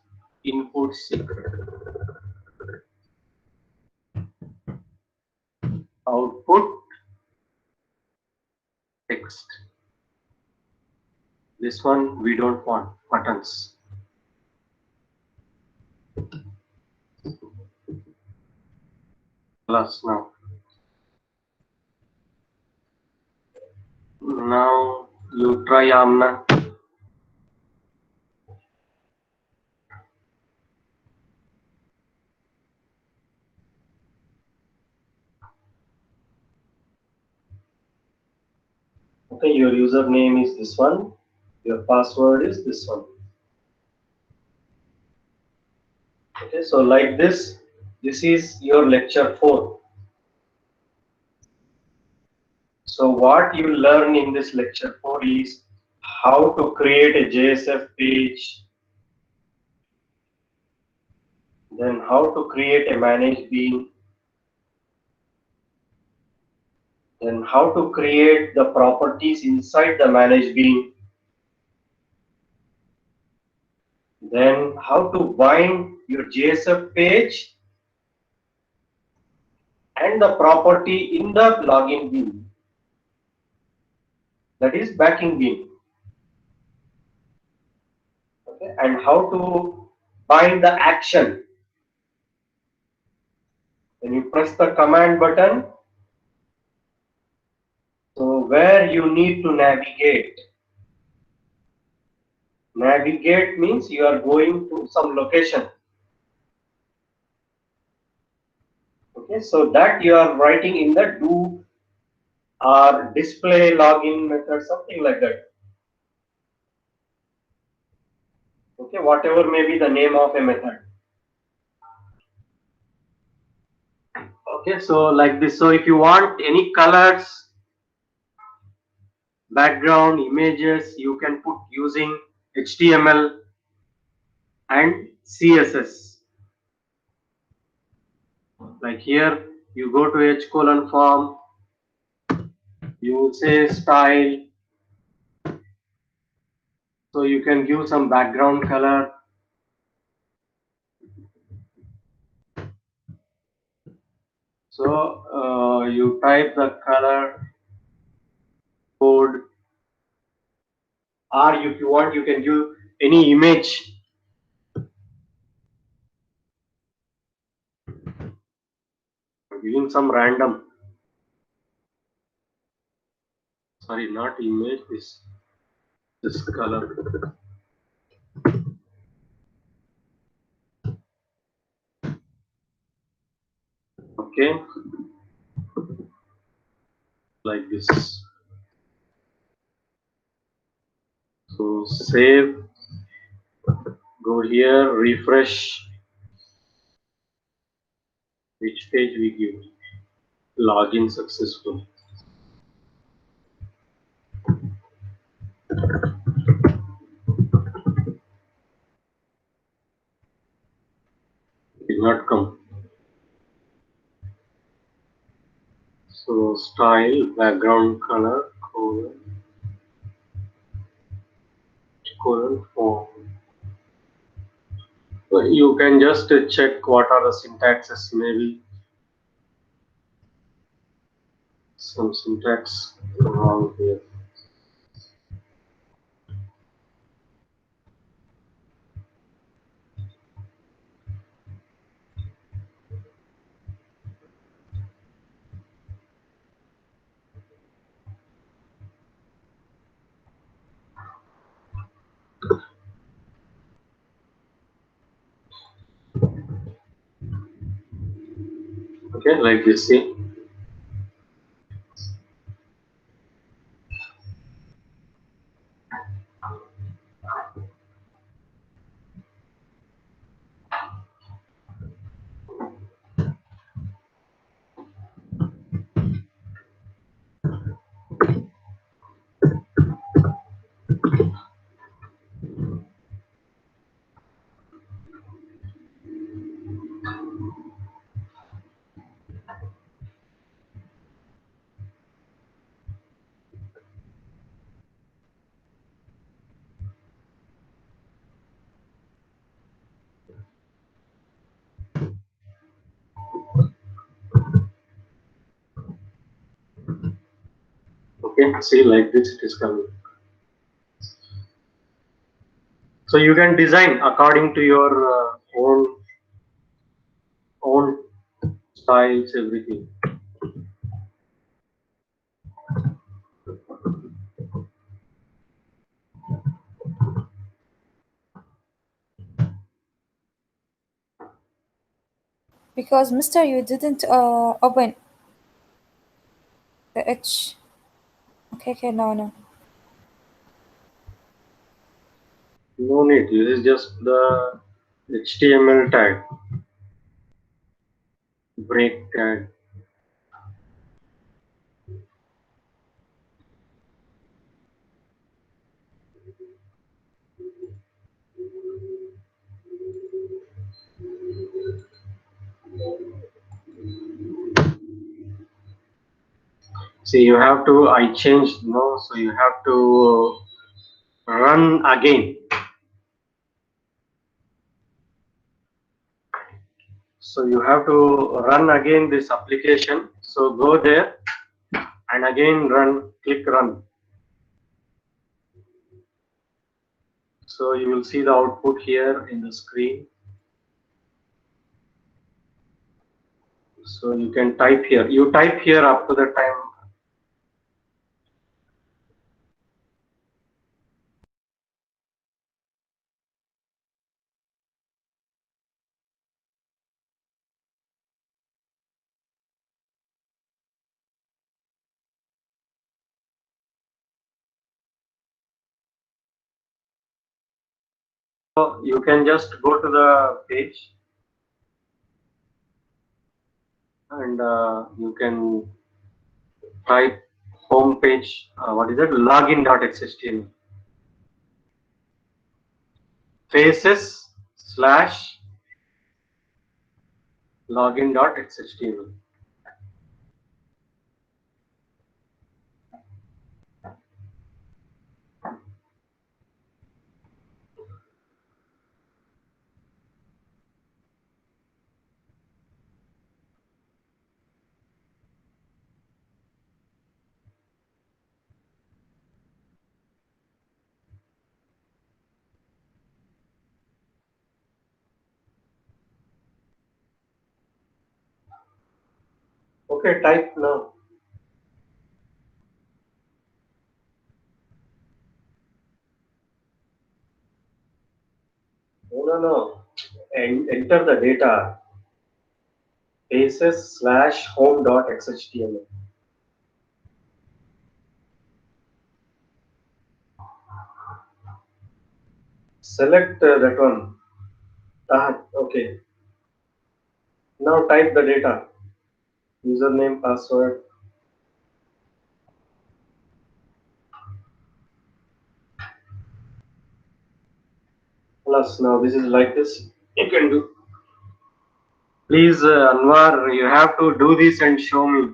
input secret. Output text. This one we don't want buttons. Plus now. Now you try Amna. Okay, your username is this one. Your password is this one. Okay, so like this is your lecture 4. So what you learn in this lecture 4 is how to create a JSF page, then how to create a manage bean, then how to create the properties inside the manage bean, then how to bind your JSF page and the property in the login bean, that is backing bean. Okay, and how to bind the action. When you press the command button, so where you need to navigate. Navigate means you are going to some location. Okay, so that you are writing in the do or display login method, something like that. Okay, whatever may be the name of a method. Okay, so like this. So if you want any colors, background, images, you can put using HTML and CSS. Like here, you go to H colon form, you say style, so you can give some background color. So you type the color code, or if you want, you can give any image. Giving some random, sorry, not image, this color. Okay, like this. So save, go here, refresh. Which page we give? Login successful. Did not come. So style, background color, colon form. So you can just check what are the syntaxes, maybe some syntax wrong here. Okay, like this, see. Okay, see, like this it is coming. So you can design according to your own styles, everything. Because Mister, you didn't open the H. Okay, no. No need. This is just the HTML tag, break tag. See, you have to. I changed. No, so you have to run again. So you have to run again this application. So go there and again run. Click run. So you will see the output here in the screen. So you can type here. You type here up to the time. So you can just go to the page and you can type home page. What is it? Login.html. Faces slash login.html. Okay, type now. No. Enter the data. Faces slash home.xhtml. Select that one. Okay. Now type the data. Username, password. Plus now this is like this. You can do. Please, Anwar, you have to do this and show me.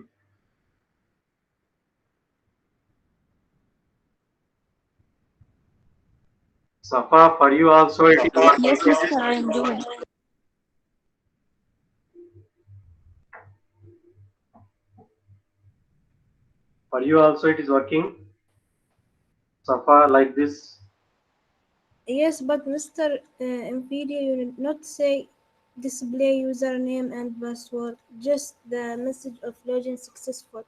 Safa, for you also it is working. Yes, mister, I am doing. For you also it is working. Safa, like this. Yes, but Mr. Nvidia, you did not say display username and password, just the message of login successful.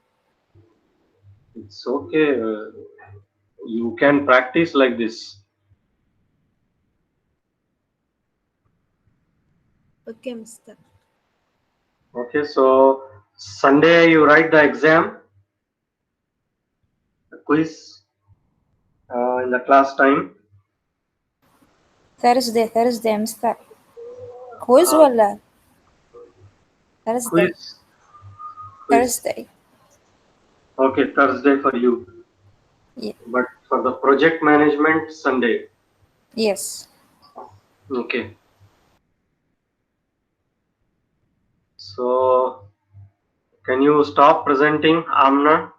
It's okay. You can practice like this. Okay, Mr. Okay, so Sunday you write the exam, the quiz. in the class time? Thursday, Mr. Quiz ولا Thursday, Quiz. Thursday. Okay, Thursday for you. Yeah. But for the project management, Sunday. Yes. Okay. So, can you stop presenting, Amna?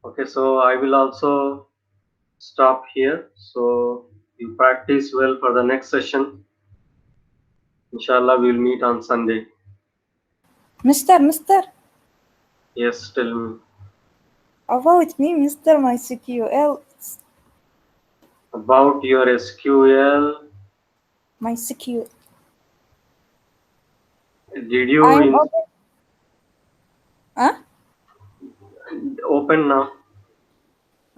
Okay, so I will also stop here. So, you practice well for the next session. Inshallah, we'll meet on Sunday. Mister, Yes, tell me. about me, Mister, my SQL, About your SQL, my SQL. did you I'm open. Huh? open now?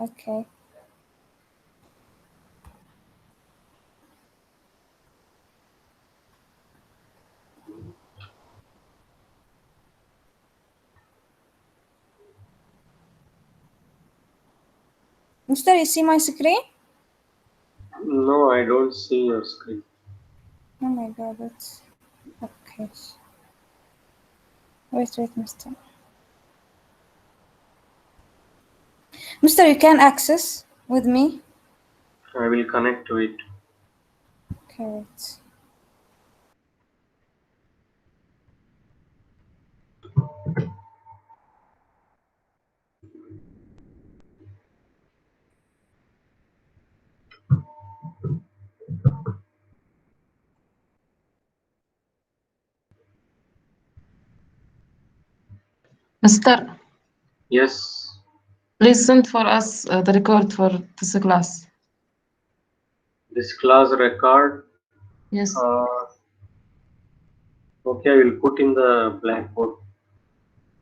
Okay. Mister, you see my screen? No, I don't see your screen. Oh my God, that's okay. Wait, Mister. Mister, you can access with me. I will connect to it. Okay, wait. Mister, Yes. please send for us the record for this class. This class record. Yes. Okay, I will put in the blackboard.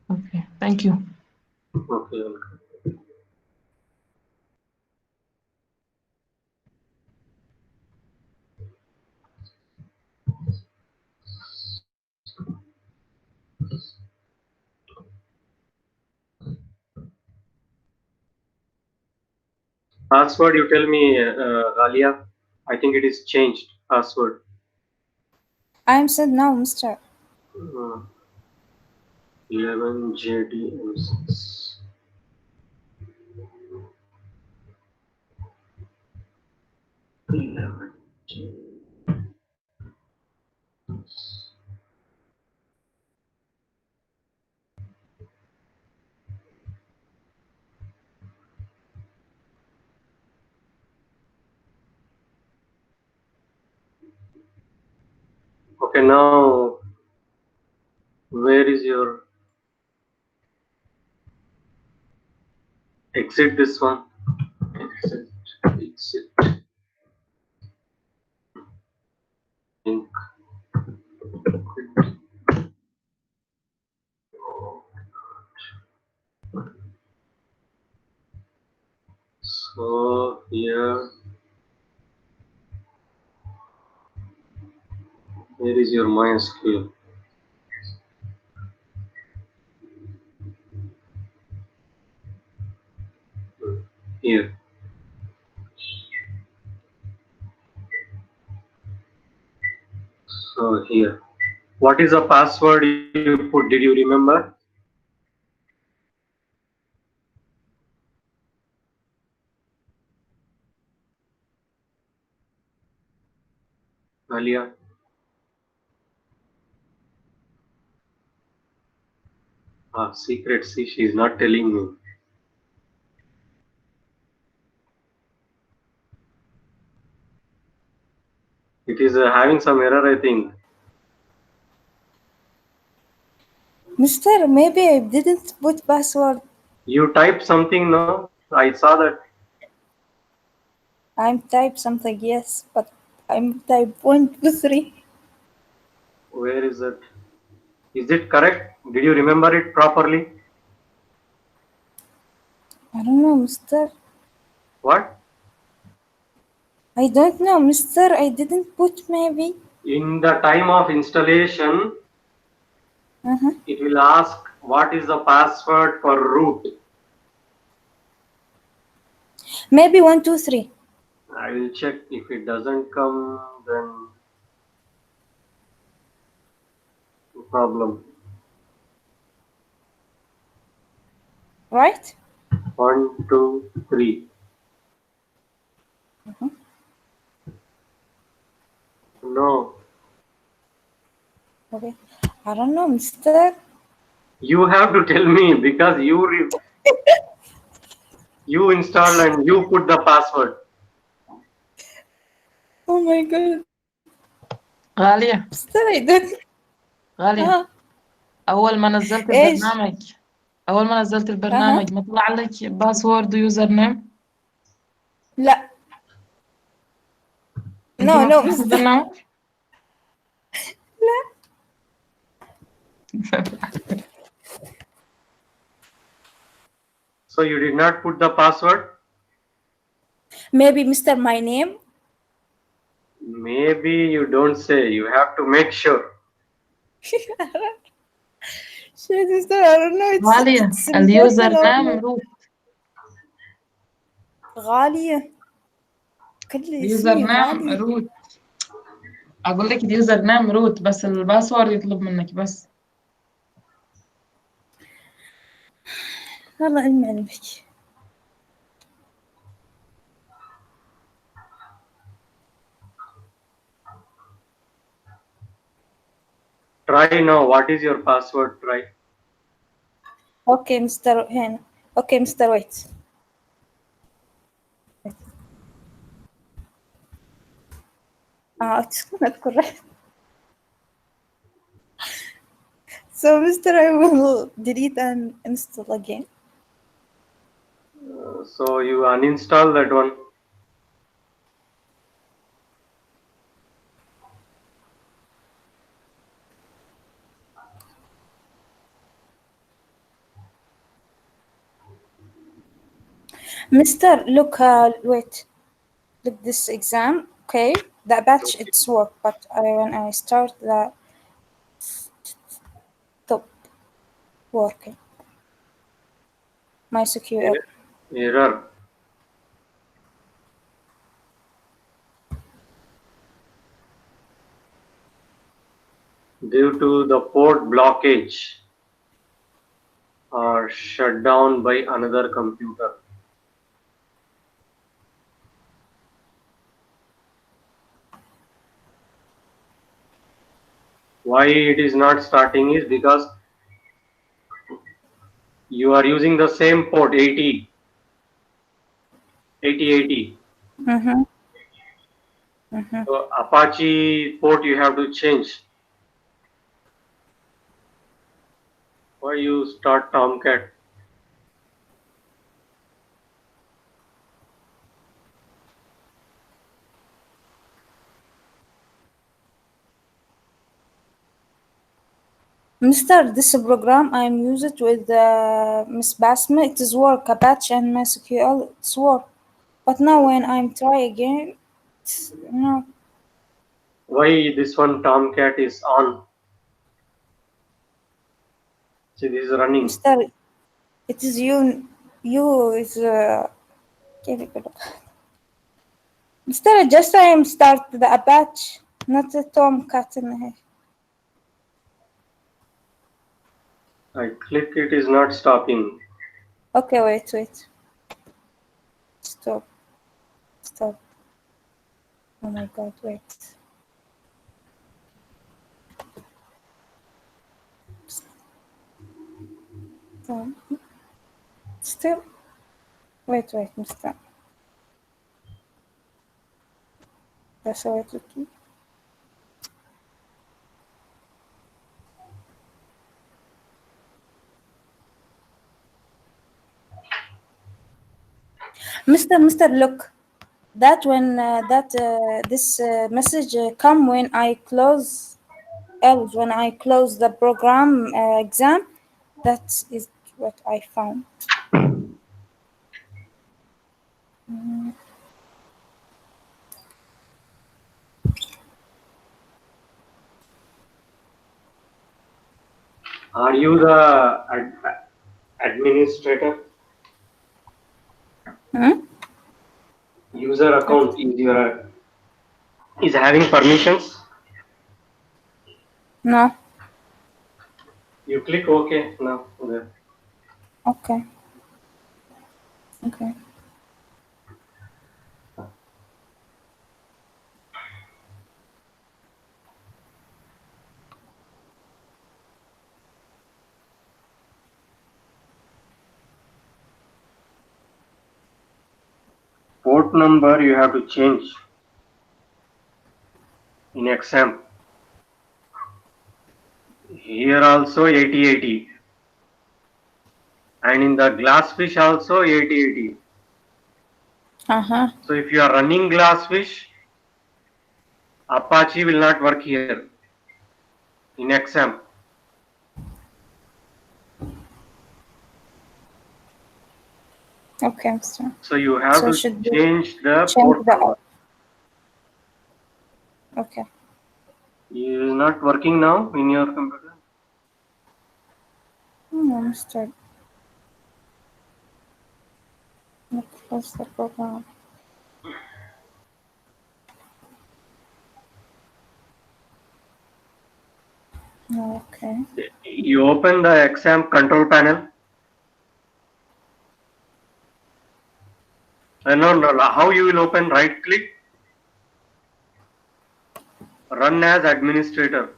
Okay. Thank you. Okay, welcome. Password, you tell me, Ghalia. I think it is changed. Password. I'm sent now, Mister. 11 JDM6. Okay, now where is your exit? This one. Exit. Link. So here, where is your MySQL? Here. So here. What is the password you put? Did you remember? Alia? Secret. See, she is not telling me. It is having some error, I think. Mister, maybe I didn't put password. You typed something, no? I saw that. I'm type something, yes, but I'm type 1, 2, 3. Where is it? Is it correct? Did you remember it properly? I don't know, Mister. What? I don't know, Mister. I didn't put maybe. In the time of installation, Uh-huh. it will ask what is the password for root. Maybe 1, 2, 3. I will check. If it doesn't come, then no problem. Right? 1, 2, 3. No, Okay. I don't know, mister. you have to tell me because you installed and you put the password. Oh my god. غالية Mister, I don't. غالية أول ما نزلت إيش؟ البرنامج ما طلع لك باسورد ويوزر نيم؟ لا. أنت No, ما no, فتحت mister. البرنامج؟ لا. So you did not put the password? Maybe mister my name. Maybe you don't say. You have to make sure. Shit, mister, I don't know. غالية It's اليوزر important or نيم not. روت. غالية. كل اليوزر شيء نيم غالي. روت. أقول لك اليوزر نيم روت بس الباسورد يطلب منك بس. والله علمي علمك. Try now. What is your password? Try. Okay, mister هنا. Okay, mister wait. It's not correct. So, mister, I will delete and install again. So you uninstall that one. Mister, look, wait. Look this exam. Okay, the batch it's work, but when I start the top working. MySQL. Error. Due to the port blockage or shut down by another computer. Why it is not starting is because you are using the same port 80. Mm-hmm. So Apache port you have to change. Why you start Tomcat? Mister, this program I'm used with Miss Basma. It is work Apache and MySQL. It's work. But now when I'm try again, no. Why this one Tomcat is on? See, this is running. Mister, it is you. You is. Mister, just I am start the Apache, not the Tomcat in here. I click it is not stopping. Okay, wait. Stop. Oh my god, wait. Still. Wait, mister. That's how it's looking. Mister, look. That when this message come when I close when I close the program exam, that is what I found. Are you the administrator? Hmm? user account is having permissions. No. You click OK now. There. Okay. Okay. Port number you have to change in exam. Here also 8080, and in the Glassfish also 8080. Uh-huh. So if you are running Glassfish, Apache will not work here in exam. Okay, Mr. So you have So to should we change the change port the number. Okay. It is not working now in your computer. Mr. Let's close the program. Okay. You open the exam control panel. No. How you will open? Right click, run as administrator.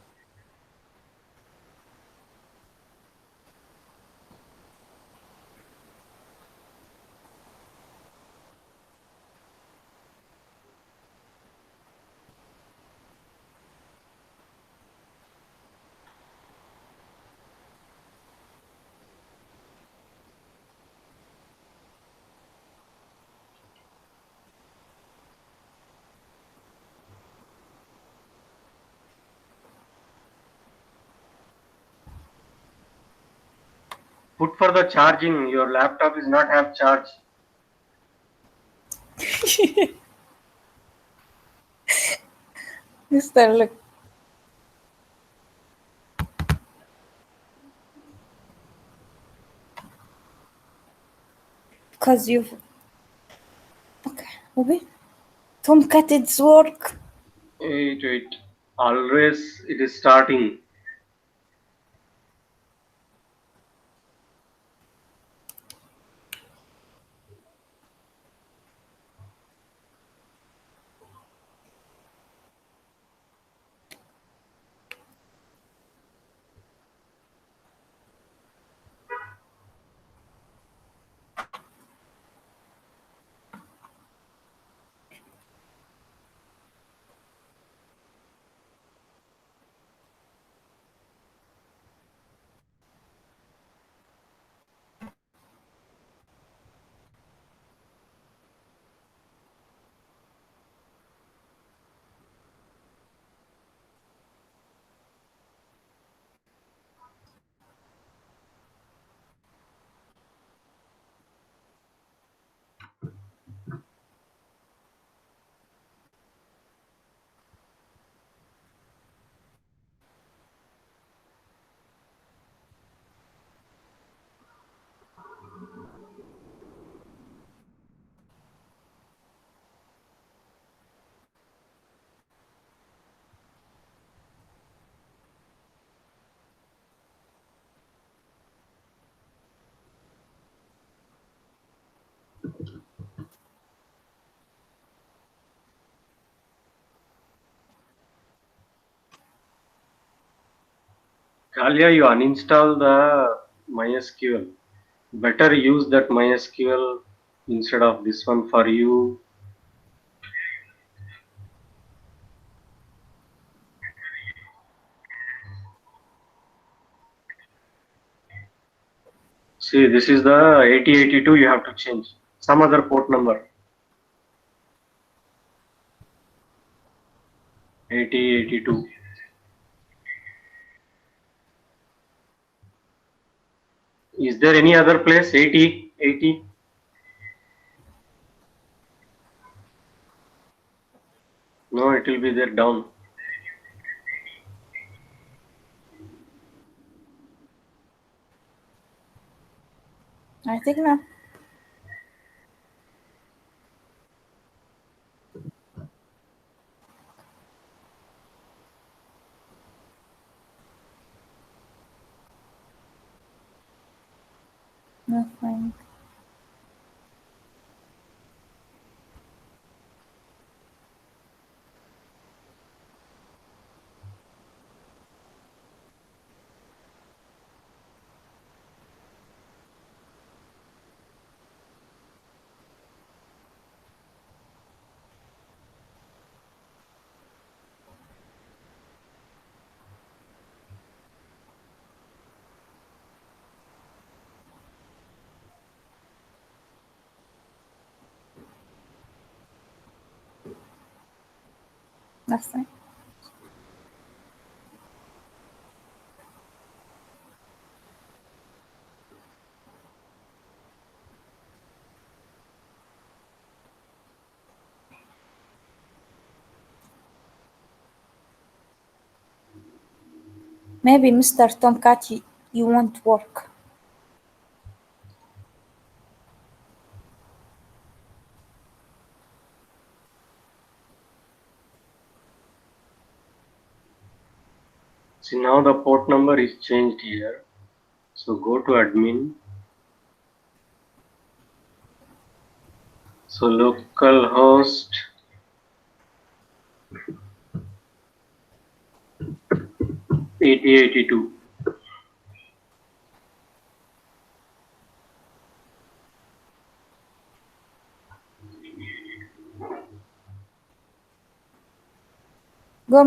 Put for the charging. Your laptop is not have charge. Mr. Look. Because you've okay. Obi. Tomcat's work. Wait. Always it is starting. Kalia, you uninstall the MySQL. Better use that MySQL instead of this one for you. See, this is the 8082. You have to change some other port number. 8082. Is there any other place? 80? No, it will be there down. I think no. Nothing. Nothing. Maybe Mr. Tomcat, you won't work. See, now the port number is changed here. So go to admin. So localhost 8082.